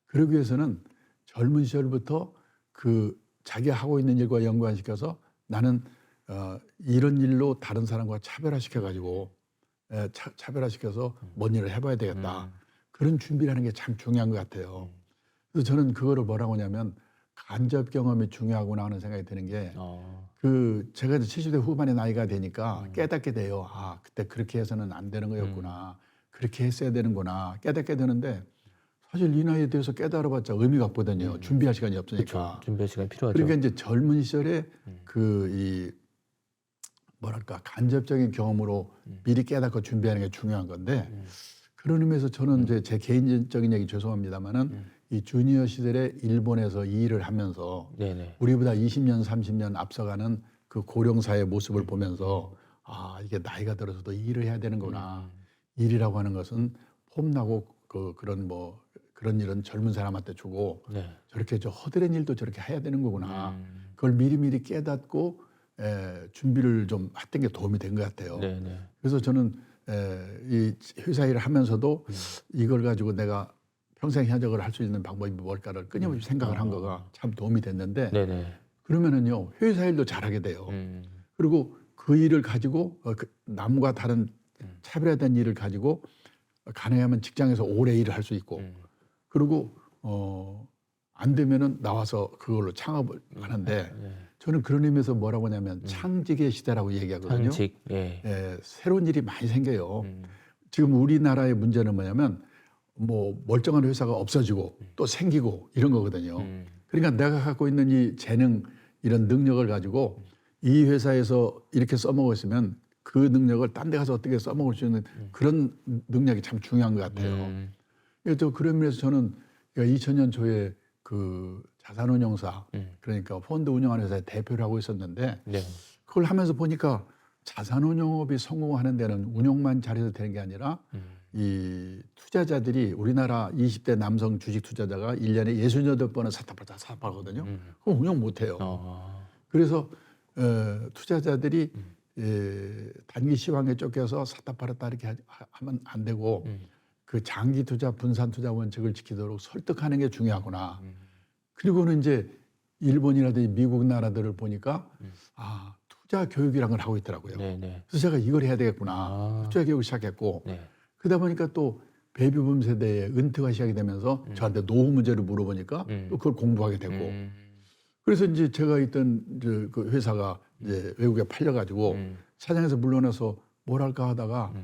S2: 그러기 위해서는 젊은 시절부터 그 자기 하고 있는 일과 연관시켜서 나는 이런 일로 다른 사람과 차별화시켜 가지고 차별화시켜서 뭔 일을 해봐야 되겠다. 그런 준비를 하는 게 참 중요한 것 같아요. 그래서 저는 그거를 뭐라고 하냐면 간접 경험이 중요하구나 하는 생각이 드는 게 제가 이제 70대 후반의 나이가 되니까 깨닫게 돼요. 아, 그때 그렇게 해서는 안 되는 거였구나. 그렇게 했어야 되는구나. 깨닫게 되는데 사실 이 나이에 대해서 깨달아봤자 의미가 없거든요. 준비할 시간이 없으니까.
S1: 그렇죠. 준비할 시간이 필요하죠.
S2: 그러니까 이제 젊은 시절에 이 뭐랄까 간접적인 경험으로 미리 깨닫고 준비하는 게 중요한 건데 그런 의미에서 저는 이제 제 개인적인 얘기 죄송합니다만은 이 주니어 시절에 일본에서 이 일을 하면서
S1: 네네.
S2: 우리보다 20년, 30년 앞서가는 그 고령사의 모습을 보면서 아, 이게 나이가 들어서도 이 일을 해야 되는구나. 일이라고 하는 것은 폼나고 그런 일은 젊은 사람한테 주고
S1: 네.
S2: 저렇게 허드렛 일도 저렇게 해야 되는 거구나. 그걸 미리미리 깨닫고 준비를 좀 했던 게 도움이 된 것 같아요.
S1: 네네.
S2: 그래서 저는 이 회사 일을 하면서도 이걸 가지고 내가 평생 현역을 할 수 있는 방법이 뭘까를 끊임없이 생각을 한 거가 참 도움이 됐는데
S1: 네네.
S2: 그러면은요 회사 일도 잘하게 돼요. 그리고 그 일을 가지고 남과 다른 차별화된 일을 가지고 가능하면 직장에서 오래 일을 할 수 있고 그리고 안 되면은 나와서 그걸로 창업을 하는데 저는 그런 의미에서 뭐라고 하냐면 창직의 시대라고 얘기하거든요.
S1: 창직. 예.
S2: 새로운 일이 많이 생겨요. 지금 우리나라의 문제는 뭐냐면 뭐 멀쩡한 회사가 없어지고 또 생기고 이런 거거든요. 그러니까 내가 갖고 있는 이 재능 이런 능력을 가지고 이 회사에서 이렇게 써먹고 있으면 그 능력을 딴 데 가서 어떻게 써먹을 수 있는 그런 능력이 참 중요한 것 같아요. 그래서 그런 면에서 저는 2000년 초에 그 자산운용사 그러니까 펀드 운영하는 회사의 대표를 하고 있었는데
S1: 네.
S2: 그걸 하면서 보니까 자산운용업이 성공하는 데는 운용만 잘해서 되는 게 아니라 이 투자자들이 우리나라 20대 남성 주식 투자자가 1년에 68번은 사탑하거든요. 그럼 운용 못해요. 그래서 투자자들이 단기 시황에 쫓겨서 샀다 팔았다 이렇게 하면 안 되고 그 장기 투자, 분산 투자 원칙을 지키도록 설득하는 게 중요하구나. 그리고는 이제 일본이라든지 미국 나라들을 보니까 아, 투자 교육이라는 걸 하고 있더라고요.
S1: 네네.
S2: 그래서 제가 이걸 해야 되겠구나. 투자 교육을 시작했고
S1: 네.
S2: 그러다 보니까 또 베이비붐 세대의 은퇴가 시작이 되면서 저한테 노후 문제를 물어보니까 또 그걸 공부하게 되고 그래서 이제 제가 있던 그 회사가 이제 외국에 팔려가지고 사장에서 물러나서 뭘 할까 하다가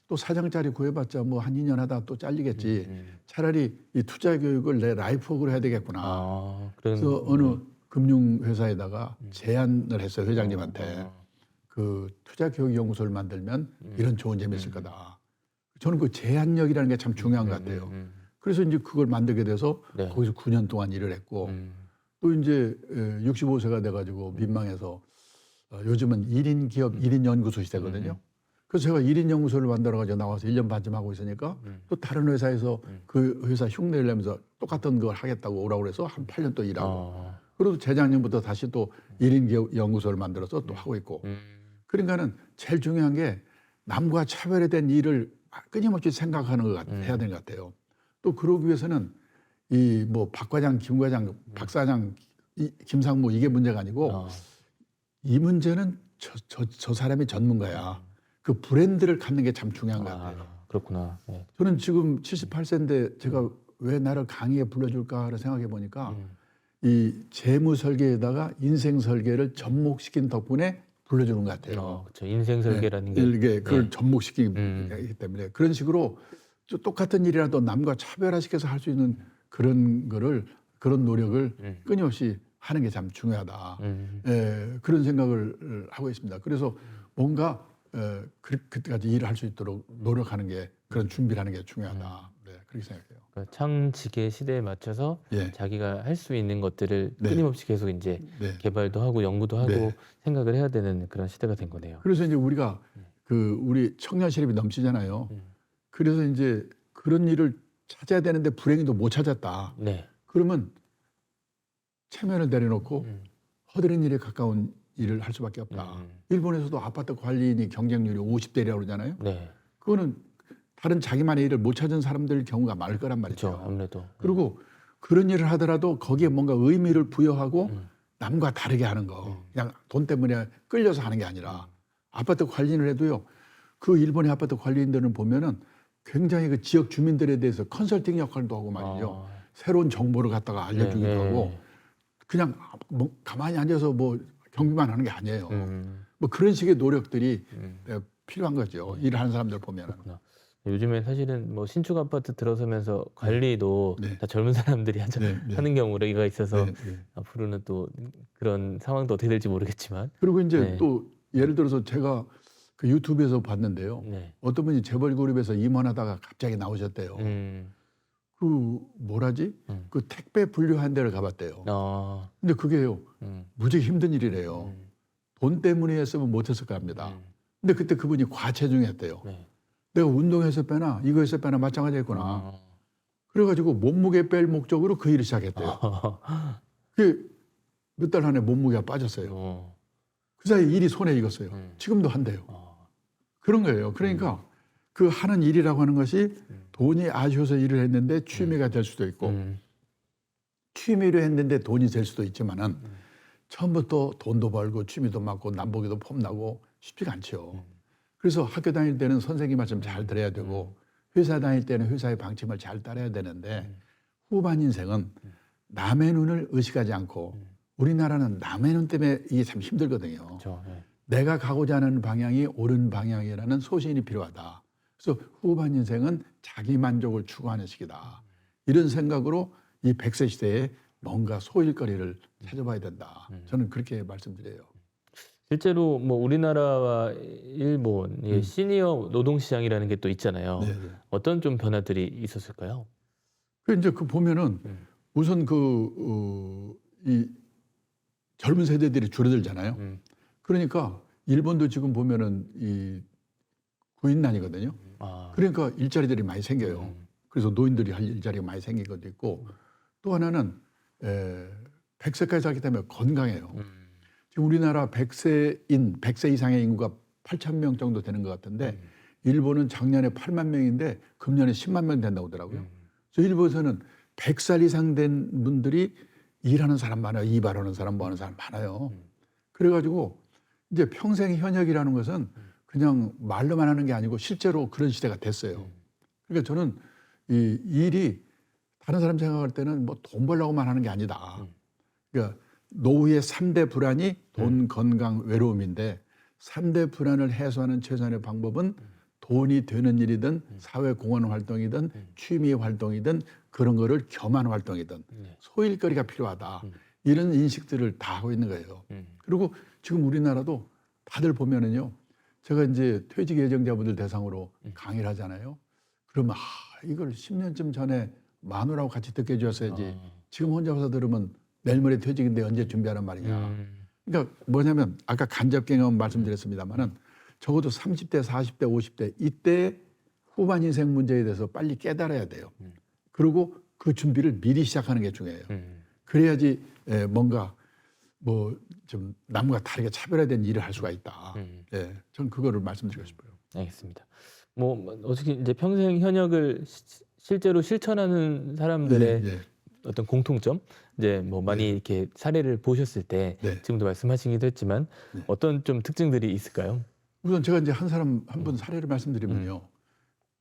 S2: 또 사장 자리 구해봤자 뭐 한 2년 하다 또 잘리겠지. 차라리 이 투자 교육을 내 라이프워크로 해야 되겠구나. 그래서 어느 금융회사에다가 제안을 했어요. 회장님한테. 그 투자 교육 연구소를 만들면 이런 좋은 점이 있을 거다. 저는 그 제안력이라는 게 참 중요한 것 같아요. 그래서 이제 그걸 만들게 돼서
S1: 네.
S2: 거기서 9년 동안 일을 했고 또 이제 65세가 돼가지고 민망해서 요즘은 1인 기업 1인 연구소 시대거든요. 그래서 제가 1인 연구소를 만들어가지고 나와서 1년 반쯤 하고 있으니까 또 다른 회사에서 그 회사 흉내를 내면서 똑같은 걸 하겠다고 오라고 그래서 한 8년 또 일하고 그리고 재작년부터 다시 또 1인 기업 연구소를 만들어서 또 하고 있고 그러니까는 제일 중요한 게 남과 차별화된 일을 끊임없이 생각하는 것 해야 되는 것 같아요. 또 그러기 위해서는 이 뭐 박 과장, 김 과장, 박 사장, 김상무 이게 문제가 아니고 이 문제는 저 사람이 전문가야. 그 브랜드를 갖는 게 참 중요한 것 같아요.
S1: 그렇구나. 네.
S2: 저는 지금 78세인데 제가 왜 나를 강의에 불러줄까를 생각해 보니까 이 재무 설계에다가 인생 설계를 접목시킨 덕분에 불러주는 것 같아요.
S1: 그렇죠. 인생 설계라는 게
S2: 이게 그걸 접목시키기 때문에 그런 식으로 똑같은 일이라도 남과 차별화시켜서 할 수 있는 그런 노력을 끊임없이 하는 게 참 중요하다. 그런 생각을 하고 있습니다. 그래서 뭔가 그때까지 일을 할 수 있도록 노력하는 게 그런 준비를 하는 게 중요하다. 네, 그렇게 생각해요.
S1: 그러니까 창직의 시대에 맞춰서
S2: 예.
S1: 자기가 할 수 있는 것들을
S2: 네.
S1: 끊임없이 계속 이제
S2: 네.
S1: 개발도 하고 연구도 하고
S2: 네.
S1: 생각을 해야 되는 그런 시대가 된 거네요.
S2: 그래서 이제 우리가 우리 청년 실업이 넘치잖아요. 그래서 이제 그런 일을 찾아야 되는데 불행히도 못 찾았다.
S1: 네.
S2: 그러면 체면을 내려놓고 허드렛 일에 가까운 일을 할 수밖에 없다. 일본에서도 아파트 관리인이 경쟁률이 50대라고 그러잖아요.
S1: 네.
S2: 그거는 다른 자기만의 일을 못 찾은 사람들 경우가 많을 거란 말이죠.
S1: 그렇죠. 아무래도.
S2: 그리고 그런 일을 하더라도 거기에 뭔가 의미를 부여하고 남과 다르게 하는 거. 그냥 돈 때문에 끌려서 하는 게 아니라 아파트 관리인을 해도요. 그 일본의 아파트 관리인들은 보면은 굉장히 그 지역 주민들에 대해서 컨설팅 역할도 하고 말이죠. 새로운 정보를 갖다가 알려주기도
S1: 네.
S2: 하고 그냥 뭐 가만히 앉아서 뭐 경비만 하는 게 아니에요. 뭐 그런 식의 노력들이 필요한 거죠. 일을 하는 사람들 보면은.
S1: 그렇구나. 요즘에 사실은 뭐 신축 아파트 들어서면서 관리도
S2: 네.
S1: 다 젊은 사람들이
S2: 네.
S1: 하는 경우가 있어서
S2: 네, 네.
S1: 앞으로는 또 그런 상황도 어떻게 될지 모르겠지만.
S2: 그리고 이제
S1: 네.
S2: 또 예를 들어서 제가 그 유튜브에서 봤는데요.
S1: 네.
S2: 어떤 분이 재벌 그룹에서 임원하다가 갑자기 나오셨대요. 그 뭐라지? 그 택배 분류한 데를 가봤대요. 근데 그게요. 무지 힘든 일이래요. 돈 때문에 했으면 못했을 겁니다. 근데 그때 그분이 과체중이었대요.
S1: 네.
S2: 내가 운동해서 빼나 이거에서 빼나 마찬가지였구나. 그래가지고 몸무게 뺄 목적으로 그 일을 시작했대요. 그게 몇 달 안에 몸무게가 빠졌어요. 그 사이에 일이 손에 익었어요. 지금도 한대요. 그런 거예요. 그러니까 그 하는 일이라고 하는 것이 돈이 아쉬워서 일을 했는데 취미가 될 수도 있고 취미로 했는데 돈이 될 수도 있지만은 처음부터 돈도 벌고 취미도 많고 남보기도 폼나고 쉽지가 않죠. 그래서 학교 다닐 때는 선생님 말씀 잘 들어야 되고 회사 다닐 때는 회사의 방침을 잘 따라야 되는데 후반 인생은 남의 눈을 의식하지 않고 우리나라는 남의 눈 때문에 이게 참 힘들거든요.
S1: 그렇죠. 네.
S2: 내가 가고자 하는 방향이 옳은 방향이라는 소신이 필요하다. 그래서 후반 인생은 자기 만족을 추구하는 시기다. 이런 생각으로 이 100세 시대에 뭔가 소일거리를 찾아봐야 된다. 저는 그렇게 말씀드려요.
S1: 실제로 뭐 우리나라와 일본의 시니어 노동시장이라는 게 또 있잖아요.
S2: 네.
S1: 어떤 좀 변화들이 있었을까요?
S2: 그 이제 그 보면은 우선 이 젊은 세대들이 줄어들잖아요. 그러니까 일본도 지금 보면은 이 구인난이거든요. 그러니까 일자리들이 많이 생겨요. 그래서 노인들이 할 일자리가 많이 생긴 것도 있고 또 하나는 100세까지 살기 때문에 건강해요. 지금 우리나라 100세 이상의 인구가 8,000명 정도 되는 것 같은데 일본은 작년에 8만 명인데 금년에 10만 명 된다고 하더라고요. 그래서 일본에서는 100살 이상 된 분들이 일하는 사람 많아요. 이발하는 사람 뭐 하는 사람 많아요. 그래가지고 이제 평생 현역이라는 것은 그냥 말로만 하는 게 아니고 실제로 그런 시대가 됐어요. 그러니까 저는 이 일이 다른 사람 생각할 때는 뭐 돈 벌려고만 하는 게 아니다. 그러니까 노후의 3대 불안이 돈, 건강, 외로움인데 3대 불안을 해소하는 최선의 방법은 돈이 되는 일이든 사회 공헌 활동이든 취미 활동이든 그런 거를 겸한 활동이든 소일거리가 필요하다. 이런 인식들을 다 하고 있는 거예요. 그리고 지금 우리나라도 다들 보면은요. 제가 이제 퇴직 예정자분들 대상으로 강의를 하잖아요. 그러면 이걸 10년쯤 전에 마누라하고 같이 듣게 해줬어야지. 지금 혼자 와서 들으면 내일 모레 퇴직인데 언제 준비하란 말이냐. 그러니까 뭐냐면 아까 간접 경험 말씀드렸습니다마는 적어도 30대, 40대, 50대 이때 후반 인생 문제에 대해서 빨리 깨달아야 돼요. 그리고 그 준비를 미리 시작하는 게 중요해요. 그래야지 뭔가 뭐 좀 남과 다르게 차별화된 일을 할 수가 있다. 예, 저는 그거를 말씀드리고 싶어요.
S1: 알겠습니다. 뭐 어떻게 이제 평생 현역을 실제로 실천하는 사람들의
S2: 네.
S1: 어떤 공통점 이제 뭐 많이 이렇게 사례를 보셨을 때 지금도 말씀하시기도 했지만 어떤 좀 특징들이 있을까요?
S2: 우선 제가 이제 한 분 사례를 말씀드리면요.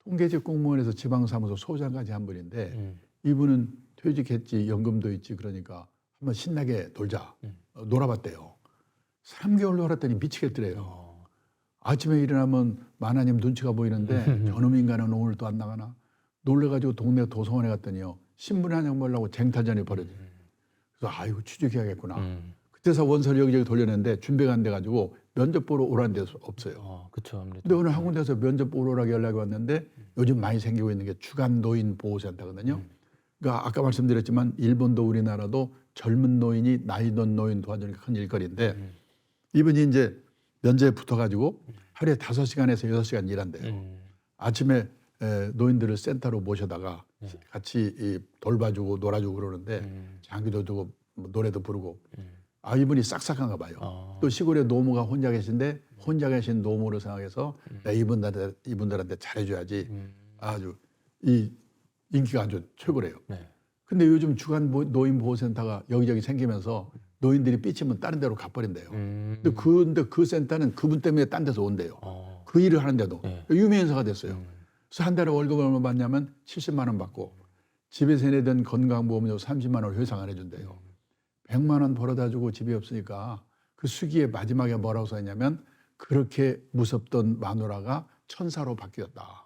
S2: 통계직 공무원에서 지방사무소 소장까지 한 분인데 이분은 퇴직했지 연금도 있지 그러니까 한번 신나게 놀자 놀아봤대요. 3개월 놀았더니 미치겠더래요. 아침에 일어나면 만화님 눈치가 보이는데 저놈 인간은 오늘 또 안 나가나 놀래가지고 동네 도서관에 갔더니요. 신문 한 장 보려고 쟁탈전이 벌어져요. 그래서 아이고 취직해야겠구나. 그때서 원서를 여기저기 돌려냈는데 준비가 안 돼가지고 면접 보러 오라는 데서 없어요.
S1: 그렇죠. 아무래도.
S2: 근데 오늘 한 군데서 면접 보러 오라고 연락이 왔는데 요즘 많이 생기고 있는 게 주간 노인 보호센터거든요. 그러니까 아까 말씀드렸지만 일본도 우리나라도 젊은 노인이 나이 든 노인 도와주는 게 큰 일거리인데 이분이 이제 면접에 붙어가지고 하루에 5시간에서 6시간 일한대요. 아침에 노인들을 센터로 모셔다가 같이 돌봐주고 놀아주고 그러는데 장기도 주고 뭐 노래도 부르고 이분이 싹싹한가 봐요. 또 시골에 노모가 혼자 계신데 혼자 계신 노모로 생각해서 이분들한테 잘해줘야지 아주 이 인기가 아주 최고래요. 근데 요즘 주간 노인 보호센터가 여기저기 생기면서 노인들이 삐치면 다른 데로 가버린대요. 근데 그 센터는 그분 때문에 딴 데서 온대요. 그 일을 하는데도 유명인사가 됐어요. 그래서 한 달에 월급을 얼마 받냐면 70만 원 받고 집에서 내던 건강보험료 30만 원을 회상 안 해준대요. 100만 원 벌어다 주고 집이 없으니까 그 수기에 마지막에 뭐라고 써있냐면 그렇게 무섭던 마누라가 천사로 바뀌었다.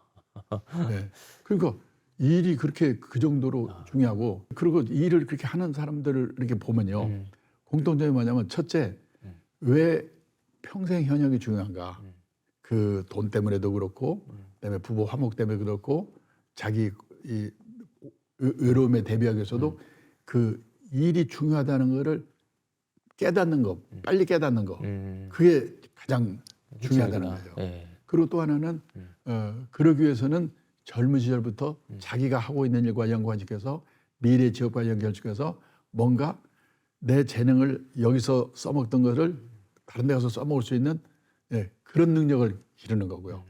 S2: 네. 그러니까 일이 그렇게 그 정도로 중요하고 그리고 일을 그렇게 하는 사람들을 이렇게 보면요. 공통점이 뭐냐면 첫째, 왜 평생 현역이 중요한가. 그 돈 때문에도 그렇고 그다음에 부부 화목 때문에 그렇고 자기 이 외로움에 대비하기 위해서도 그 일이 중요하다는 거를 깨닫는 거, 빨리 깨닫는 거, 그게 가장 중요하다는 거예요. 그리고 또 하나는 그러기 위해서는 젊은 시절부터 자기가 하고 있는 일과 연관시켜서 미래 직업과 연결시켜서 뭔가 내 재능을 여기서 써먹던 것을 다른 데 가서 써먹을 수 있는 그런 능력을 기르는 거고요.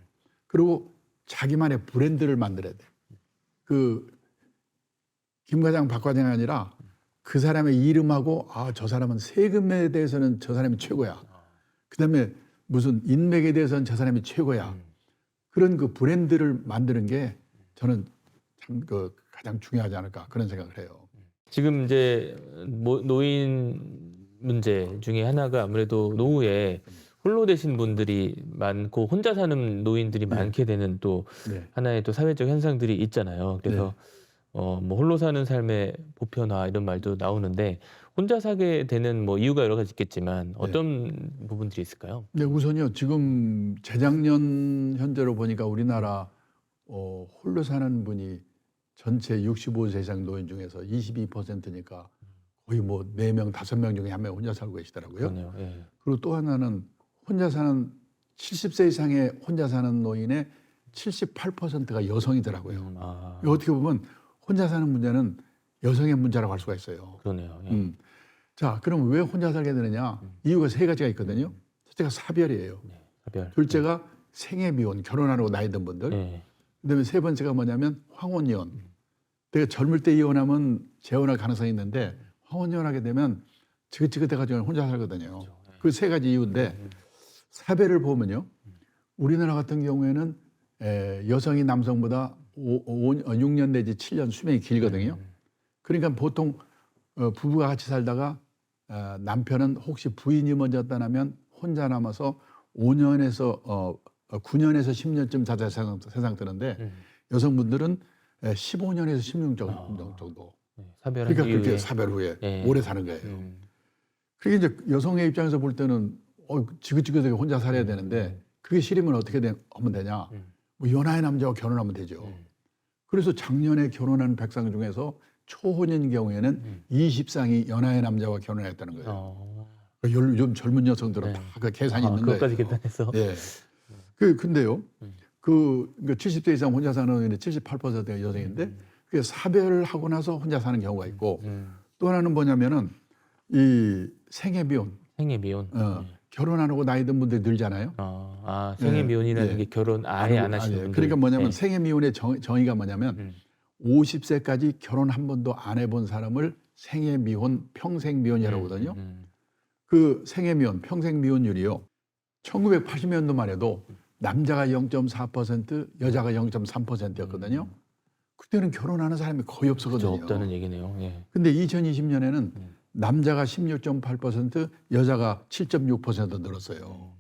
S2: 그리고 자기만의 브랜드를 만들어야 돼. 그 김 과장, 박 과장이 아니라 그 사람의 이름하고 저 사람은 세금에 대해서는 저 사람이 최고야. 그다음에 무슨 인맥에 대해서는 저 사람이 최고야. 그런 그 브랜드를 만드는 게 저는 참 그 가장 중요하지 않을까 그런 생각을 해요.
S1: 지금 이제 노인 문제 중에 하나가 아무래도 노후에 홀로 되신 분들이 많고 혼자 사는 노인들이 많게 되는 또 하나의 또 사회적 현상들이 있잖아요. 그래서 뭐 홀로 사는 삶의 보편화 이런 말도 나오는데 혼자 사게 되는 뭐 이유가 여러 가지 있겠지만 어떤 부분들이 있을까요?
S2: 네, 우선요. 지금 재작년 현재로 보니까 우리나라 홀로 사는 분이 전체 65세 이상 노인 중에서 22%니까 거의 뭐 4명, 5명 중에 1명 혼자 살고 계시더라고요.
S1: 그러네요.
S2: 그리고 또 하나는 혼자 사는 70세 이상의 혼자 사는 노인의 78%가 여성이더라고요. 어떻게 보면 혼자 사는 문제는 여성의 문제라고 할 수가 있어요.
S1: 그러네요.
S2: 자, 그럼 왜 혼자 살게 되느냐? 이유가 3가지가 있거든요. 첫째가 사별이에요.
S1: 사별.
S2: 둘째가 생애미혼, 결혼하고 나이 든 분들. 그다음에 3번째가 뭐냐면 황혼이혼. 내가 젊을 때 이혼하면 재혼할 가능성이 있는데 황혼이혼하게 되면 지긋지긋해가지고 혼자 살거든요. 그 3가지 이유인데 사별을 보면요. 우리나라 같은 경우에는 여성이 남성보다 6년 내지 7년 수명이 길거든요. 그러니까 보통 부부가 같이 살다가 남편은 혹시 부인이 먼저 떠나면 혼자 남아서 5년에서 9년에서 10년쯤 자자 세상 뜨는데 여성분들은 15년에서 16년 정도.
S1: 사별한
S2: 그러니까
S1: 이후에.
S2: 그렇게 사별 후에 오래 사는 거예요. 그게 이제 여성의 입장에서 볼 때는 지긋지긋하게 혼자 살아야 되는데 그게 싫으면 어떻게 하면 되냐? 뭐 연하의 남자와 결혼하면 되죠. 그래서 작년에 결혼한 백상 중에서 초혼인 경우에는 20쌍이 연하의 남자와 결혼했다는 거예요. 그러니까 요즘 젊은 여성들은 다 그 계산이 있는 거예요.
S1: 그것까지 계산해서.
S2: 근데요. 그러니까 70세 이상 혼자 사는 노인의 78%가 여성인데 그게 사별을 하고 나서 혼자 사는 경우가 있고 또 하나는 뭐냐면은 이 생애미혼.
S1: 생애미혼.
S2: 결혼 안 하고 나이 든 분들이 늘잖아요.
S1: 생애미혼이라는 게 결혼 아예 안 하시는 분들.
S2: 그러니까 뭐냐면 생애미혼의 정의가 뭐냐면 50세까지 결혼 한 번도 안 해본 사람을 생애미혼, 평생미혼이라고 하거든요. 그 생애미혼, 평생미혼율이요. 1980년도만 해도 남자가 0.4%, 여자가 0.3%였거든요. 그때는 결혼하는 사람이 거의 없었거든요.
S1: 없다는 얘기네요.
S2: 근데 2020년에는 남자가 16.8%, 여자가 7.6% 늘었어요.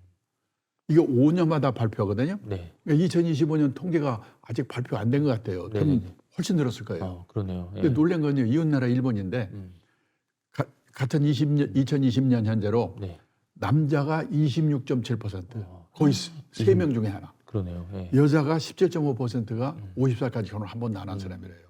S2: 이게 5년마다 발표하거든요. 그러니까 2025년 통계가 아직 발표 안 된 것 같아요. 그럼 훨씬 늘었을 거예요.
S1: 그러네요.
S2: 근데 놀란 건요. 이웃나라 일본인데 같은 2020년 현재로 남자가 26.7%, 거의 3명 중에 하나.
S1: 그러네요. 예.
S2: 여자가 17.5%가 50살까지 결혼 한 번도 안 한 사람이래요.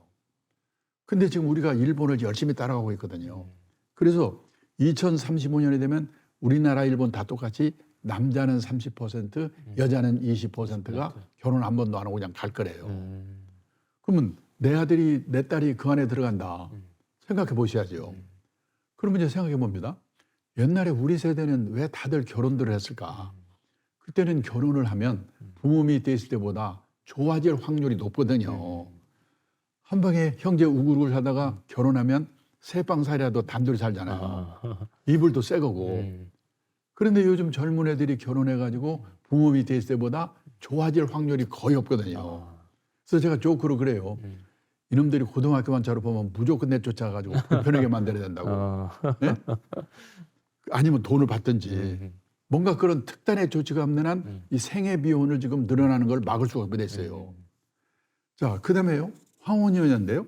S2: 근데 지금 우리가 일본을 열심히 따라가고 있거든요. 그래서 2035년이 되면 우리나라, 일본 다 똑같이 남자는 30%, 여자는 20%가 결혼 한 번도 안 하고 그냥 갈 거래요. 그러면 내 아들이, 내 딸이 그 안에 들어간다. 생각해 보셔야죠. 그러면 이제 생각해 봅니다. 옛날에 우리 세대는 왜 다들 결혼들을 했을까? 그때는 결혼을 하면 부모 밑에 있을 때보다 좋아질 확률이 높거든요. 한 방에 형제 우글우글 하다가 결혼하면 세 방 살이라도 단둘이 살잖아요. 이불도 새 거고. 그런데 요즘 젊은 애들이 결혼해가지고 부모 밑에 있을 때보다 좋아질 확률이 거의 없거든요. 그래서 제가 조크로 그래요. 이놈들이 고등학교만 졸업하면 무조건 내쫓아가지고 불편하게 만들어야 된다고. 네? 아니면 돈을 받든지. 뭔가 그런 특단의 조치가 없는 한 이 생애 비혼을 지금 늘어나는 걸 막을 수가 없게 됐어요. 자, 그 다음에요. 황혼이혼인데요.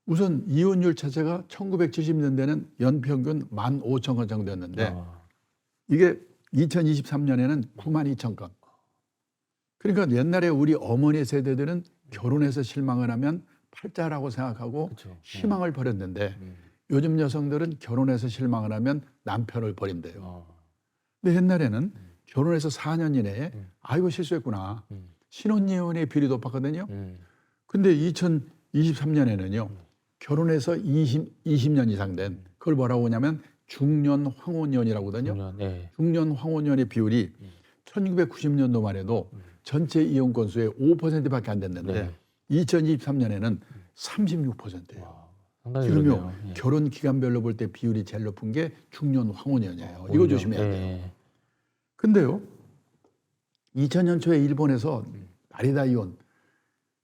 S2: 우선 이혼율 자체가 1970년대는 연평균 15,000건 정도였는데 이게 2023년에는 92,000건. 그러니까 옛날에 우리 어머니 세대들은 결혼해서 실망을 하면 팔자라고 생각하고
S1: 그쵸.
S2: 희망을 버렸는데 요즘 여성들은 결혼해서 실망을 하면 남편을 버린대요. 근데 옛날에는 결혼해서 4년 이내에 아이고 실수했구나. 신혼이혼의 비율이 높았거든요. 근데 2023년에는요. 결혼해서 20년 이상 된 그걸 뭐라고 하냐면 중년 황혼이혼이라고 하거든요. 중년 황혼이혼의 비율이 1990년도만 해도 전체 이혼 건수의 5%밖에 안 됐는데 2023년에는 36%예요. 그러면 결혼 기간별로 볼 때 비율이 제일 높은 게 중년 황혼이혼이에요. 이거 조심해야 돼요. 근데요. 2000년 초에 일본에서 나리다 이혼,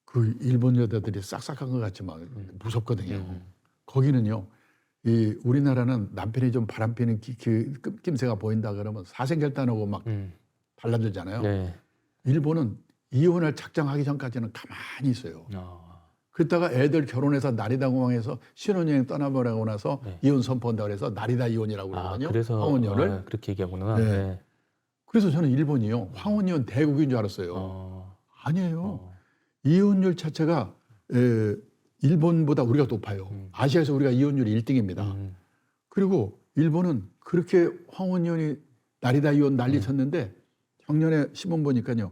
S2: 그 일본 여자들이 싹싹한 것 같지만 무섭거든요. 거기는요. 이 우리나라는 남편이 좀 바람피는 낌새가 보인다 그러면 사생결단하고 막 달라들잖아요. 일본은 이혼을 작정하기 전까지는 가만히 있어요. 그러다가 애들 결혼해서 나리다 공항에서 신혼여행 떠나보라고 나서 이혼 선포한다고 해서 나리다 이혼이라고 그러거든요.
S1: 그래서
S2: 황혼이혼을.
S1: 그렇게 얘기하구나.
S2: 그래서 저는 일본이요. 황혼이혼 대국인 줄 알았어요. 아니에요. 이혼율 자체가 일본보다 우리가 높아요. 아시아에서 우리가 이혼율이 1등입니다. 그리고 일본은 그렇게 황혼이혼이 나리다 이혼 난리 쳤는데 작년에 신문 보니까요.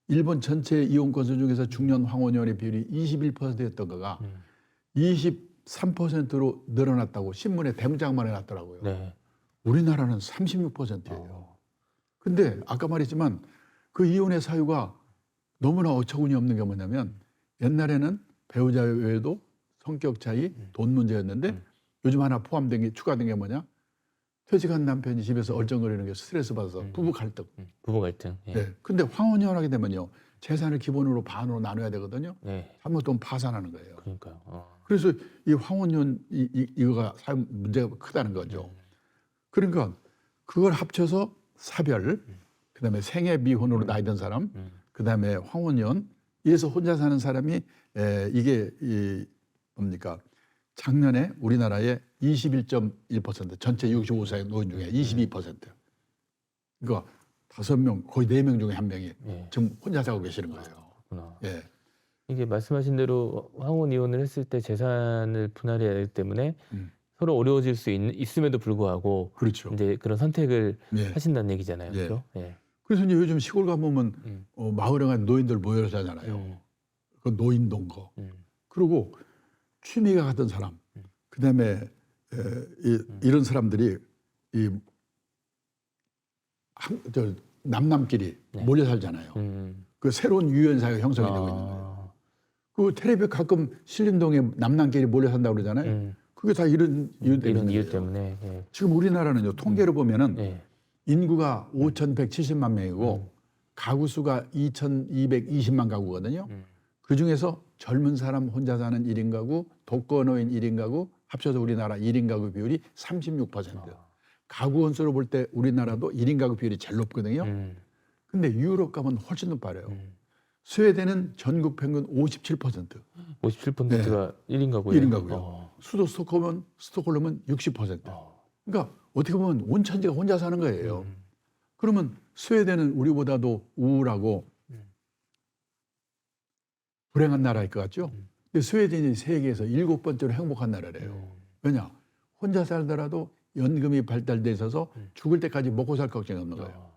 S2: 일본 전체 이혼 건수 중에서 중년 황혼이혼의 비율이 21%였던 거가 23%로 늘어났다고 신문에 대문짝만 해놨더라고요. 우리나라는 36%예요. 근데 아까 말했지만 그 이혼의 사유가 너무나 어처구니 없는 게 뭐냐면 옛날에는 배우자 외에도 성격 차이, 돈 문제였는데 요즘 하나 포함된 게 추가된 게 뭐냐? 퇴직한 남편이 집에서 얼쩡거리는 게 스트레스 받아서 부부 갈등.
S1: 부부 갈등.
S2: 네. 근데 황혼이혼하게 되면요. 재산을 기본으로 반으로 나눠야 되거든요. 잘못하면 파산하는 거예요.
S1: 그러니까요.
S2: 그래서 이 황혼이혼 이거가 문제가 크다는 거죠. 그러니까 그걸 합쳐서 사별, 그다음에 생애 미혼으로 나이 든 사람, 그다음에 황혼이혼, 이래서 혼자 사는 사람이 이게 뭡니까? 작년에 우리나라의 21.1% 전체 65세 노인 중에 22%. 그러니까 5명, 거의 4명 중에 1명이 지금 혼자 살고 계시는 거예요.
S1: 그렇구나. 이게 말씀하신 대로 황혼 이혼을 했을 때 재산을 분할해야 되기 때문에 서로 어려워질 수 있음에도 불구하고
S2: 그렇죠.
S1: 이제 그런 선택을 하신다는 얘기잖아요. 그렇죠?
S2: 그래서 이제 요즘 시골 가보면 마을에 가는 노인들 모여서 자잖아요. 그 노인동거. 그리고 취미가 같은 사람, 그다음에 이런 사람들이 남남끼리 몰려 살잖아요. 그 새로운 유연 사회가 형성이 되고 있는 거예요. 그 텔레비 가끔 신림동에 남남끼리 몰려 산다고 그러잖아요. 그게 다 이런 이유 때문에. 지금 우리나라는요 통계를 보면은 인구가 5,170만 명이고 가구 수가 2,220만 가구거든요. 그 중에서 젊은 사람 혼자 사는 1인 가구, 독거노인 1인 가구 합쳐서 우리나라 1인 가구 비율이 36%예요. 가구 원수로 볼 때 우리나라도 1인 가구 비율이 제일 높거든요. 근데 유럽 가면 훨씬 높아요. 스웨덴은 전국 평균 57%.
S1: 57%가 1인 가구예요.
S2: 1인 가구요. 수도 스톡홀름은 60%. 그러니까 어떻게 보면 온 천지가 혼자 사는 거예요. 그러면 스웨덴은 우리보다도 우울하고 불행한 나라일 것 같죠? 근데 스웨덴이 세계에서 7번째로 행복한 나라래요. 왜냐? 혼자 살더라도 연금이 발달돼 있어서 죽을 때까지 먹고 살 걱정이 없는 거예요.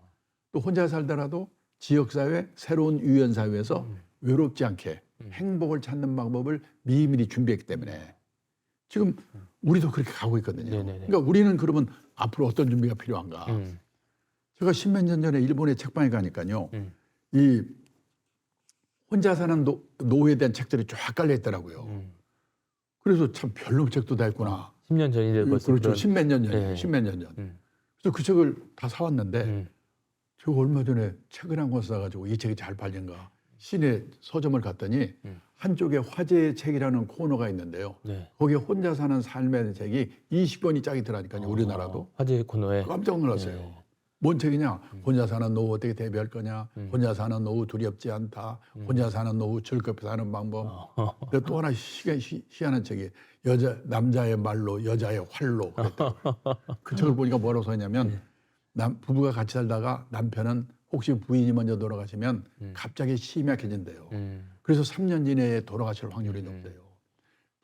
S2: 또 혼자 살더라도 지역사회, 새로운 유연사회에서 외롭지 않게 행복을 찾는 방법을 미리미리 준비했기 때문에 지금 우리도 그렇게 가고 있거든요.
S1: 네네네.
S2: 그러니까 우리는 그러면 앞으로 어떤 준비가 필요한가? 제가 십몇 년 전에 일본에 책방에 가니까요. 이 혼자 사는 노후에 대한 책들이 쫙 깔려 있더라고요. 그래서 참 별로 책도 다 있구나.
S1: 10년 전인데 벌써
S2: 그렇죠.
S1: 그런-
S2: 십몇 년 전이에요.
S1: 네.
S2: 십몇 년 전. 그래서 그 책을 다 사왔는데 제가 얼마 전에 책을 한 권 사가지고 이 책이 잘 팔린가 시내 서점을 갔더니 한쪽에 화제의 책이라는 코너가 있는데요.
S1: 네.
S2: 거기에 혼자 사는 삶의 책이 20권이 짝이 들어가니까요. 우리나라도.
S1: 화제 코너에
S2: 깜짝 놀랐어요.
S1: 네.
S2: 뭔 책이냐? 혼자 사는 노후 어떻게 대비할 거냐? 혼자 사는 노후 두렵지 않다. 혼자 사는 노후 즐겁게 사는 방법. 그리고 또 하나 희한한 책이 남자의 말로 여자의 활로. 그 책을 보니까 뭐라고 써있냐면 부부가 같이 살다가 남편은 혹시 부인이 먼저 돌아가시면 갑자기 심약해진대요. 그래서 3년 이내에 돌아가실 확률이 높대요.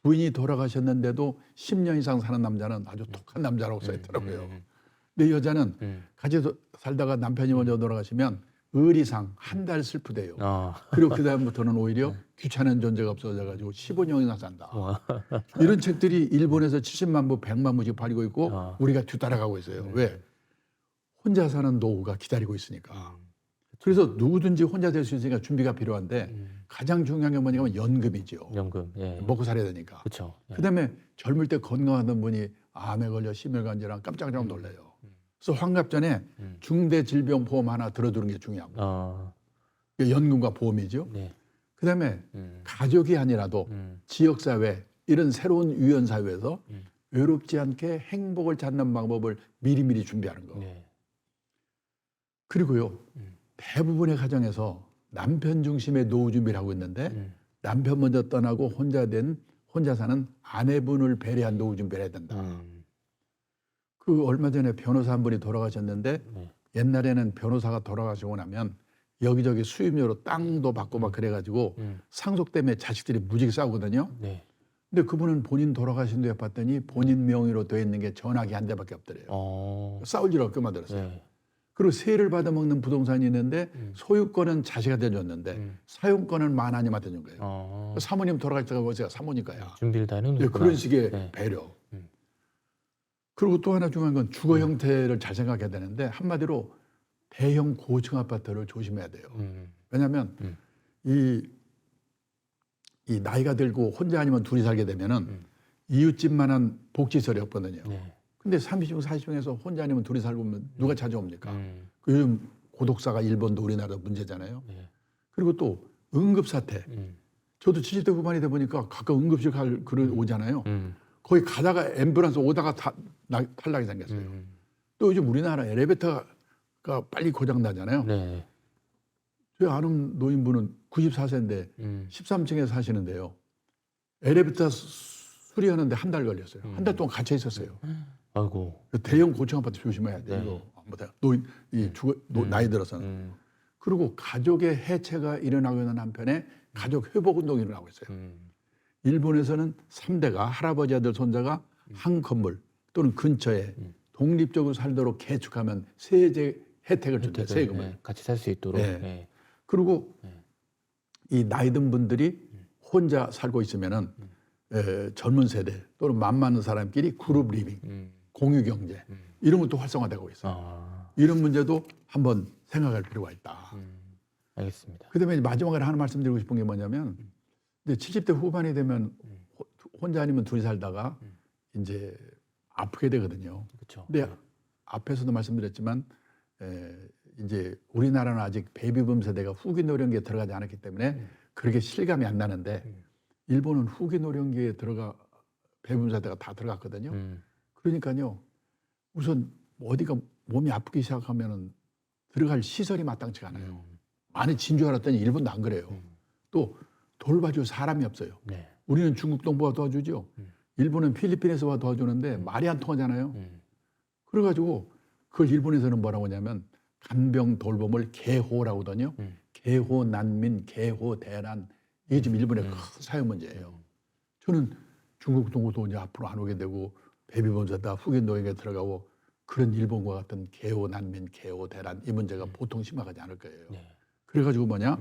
S2: 부인이 돌아가셨는데도 10년 이상 사는 남자는 아주 독한 남자라고 써있더라고요. 근데 여자는 같이 살다가 남편이 먼저 돌아가시면 의리상 한 달 슬프대요. 그리고 그 다음부터는 오히려 귀찮은 존재가 없어져가지고 15년 이상 산다. 이런 책들이 일본에서 70만 부, 100만 부씩 팔리고 있고 우리가 뒤따라가고 있어요. 왜? 혼자 사는 노후가 기다리고 있으니까. 그래서 누구든지 혼자 될 수 있으니까 준비가 필요한데 가장 중요한 게 뭐냐면 연금이죠.
S1: 연금. 예.
S2: 먹고 살아야 되니까.
S1: 그렇죠. 예.
S2: 그다음에 젊을 때 건강하던 분이 암에 걸려 심혈관 질환 깜짝깜짝 놀래요. 그래서 환갑 전에 중대 질병 보험 하나 들어두는 게 중요합니다. 연금과 보험이죠.
S1: 네.
S2: 그다음에 가족이 아니라도 지역사회 이런 새로운 유연사회에서 외롭지 않게 행복을 찾는 방법을 미리미리 준비하는 거.
S1: 네.
S2: 그리고요. 대부분의 가정에서 남편 중심의 노후 준비를 하고 있는데 남편 먼저 떠나고 혼자 사는 아내분을 배려한 노후 준비를 해야 된다. 그 얼마 전에 변호사 한 분이 돌아가셨는데 옛날에는 변호사가 돌아가시고 나면 여기저기 수임료로 땅도 받고 막 그래가지고 상속 때문에 자식들이 무지개 싸우거든요.
S1: 네.
S2: 근데 그분은 본인 돌아가신 뒤에 봤더니 본인 명의로 돼 있는 게 전화기 한 대밖에 없더래요. 싸울 일 없게 만들었어요.
S1: 네.
S2: 그리고 세를 받아먹는 부동산이 있는데 소유권은 자식한테 줬는데 사용권은 마나님한테 준 거예요. 사모님 돌아갈 때가 뭐세요? 사모니까야.
S1: 준비를 다 해놓는
S2: 그런 식의
S1: 네.
S2: 배려. 그리고 또 하나 중요한 건 주거 형태를 잘 생각해야 되는데 한마디로 대형 고층 아파트를 조심해야 돼요. 왜냐하면 이 나이가 들고 혼자 아니면 둘이 살게 되면은 이웃집만한 복지설이 없거든요.
S1: 네.
S2: 근데 30층, 40층에서 혼자 아니면 둘이 살고 오면 누가 찾아옵니까? 요즘 고독사가 일본도 우리나라도 문제잖아요.
S1: 네.
S2: 그리고 또 응급사태. 저도 70대 후반이 돼 보니까 가끔 응급실 갈 그런 오잖아요. 거기 가다가 앰뷸런스 오다가 탈락이 생겼어요. 또 요즘 우리나라 엘리베이터가 빨리 고장 나잖아요.
S1: 네.
S2: 저희 아는 노인분은 94세인데 13층에 사시는데요. 엘리베이터 수리하는데 한 달 걸렸어요. 한 달 동안 갇혀 있었어요.
S1: 아이고.
S2: 대형 고층 아파트 조심해야 돼.
S1: 네.
S2: 이거 노인 나이 들어서는. 그리고 가족의 해체가 일어나고 있는 한편에 가족 회복 운동이 일어나고 있어요. 일본에서는 3대가 할아버지 아들 손자가 한 건물 또는 근처에 독립적으로 살도록 개축하면 세제 혜택을 준대요. 세금을.
S1: 네. 같이 살 수 있도록.
S2: 네.
S1: 네.
S2: 그리고 이 나이 든 분들이 혼자 살고 있으면은 젊은 세대 또는 맘 많은 사람끼리 그룹 리빙, 공유 경제 이런 것도 활성화되고 있어요. 이런 문제도 한번 생각할 필요가 있다.
S1: 알겠습니다.
S2: 그다음에 마지막으로 하나 말씀드리고 싶은 게 뭐냐면 이제 70대 후반이 되면 혼자 아니면 둘이 살다가 이제 아프게 되거든요.
S1: 그렇죠.
S2: 근데 앞에서도 말씀드렸지만 이제 우리나라는 아직 베이비붐 세대가 후기 노령기에 들어가지 않았기 때문에 그렇게 실감이 안 나는데 일본은 후기 노령기에 베이비붐 세대가 다 들어갔거든요. 그러니까요. 우선 어디가 몸이 아프기 시작하면은 들어갈 시설이 마땅치가 않아요. 많이 진 줄 알았더니 일본도 안 그래요. 또 돌봐줄 사람이 없어요.
S1: 네.
S2: 우리는 중국 동부가 도와주죠. 일본은 필리핀에서 와 도와주는데 말이 안 통하잖아요. 그래가지고 그걸 일본에서는 뭐라고 하냐면 간병 돌봄을 개호라고 하거든요. 개호 난민, 개호 대란 이게 지금 일본의 큰 사회 문제예요. 저는 중국 동구도 이제 앞으로 안 오게 되고 베이비본사다 후견 노역에 들어가고 그런 일본과 같은 개호 난민, 개호 대란 이 문제가 보통 심각하지 않을 거예요. 그래가지고 뭐냐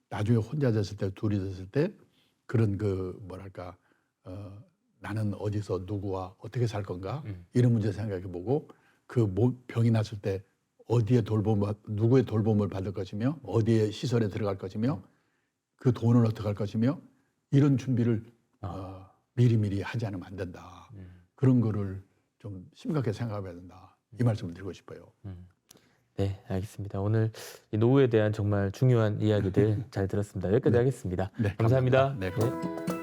S2: 나중에 혼자 됐을 때 둘이 됐을 때 그런 그 뭐랄까 나는 어디서 누구와 어떻게 살 건가 이런 문제 생각해보고 그 병이 났을 때 어디에 누구의 돌봄을 받을 것이며 어디에 시설에 들어갈 것이며 그 돈은 어떻게 할 것이며 이런 준비를 미리미리 하지 않으면 안 된다. 그런 거를 좀 심각하게 생각해야 된다. 이 말씀을 드리고 싶어요.
S1: 네, 알겠습니다. 오늘 이 노후에 대한 정말 중요한 이야기들 잘 들었습니다. 여기까지 하겠습니다.
S2: 네,
S1: 감사합니다.
S2: 감사합니다. 네.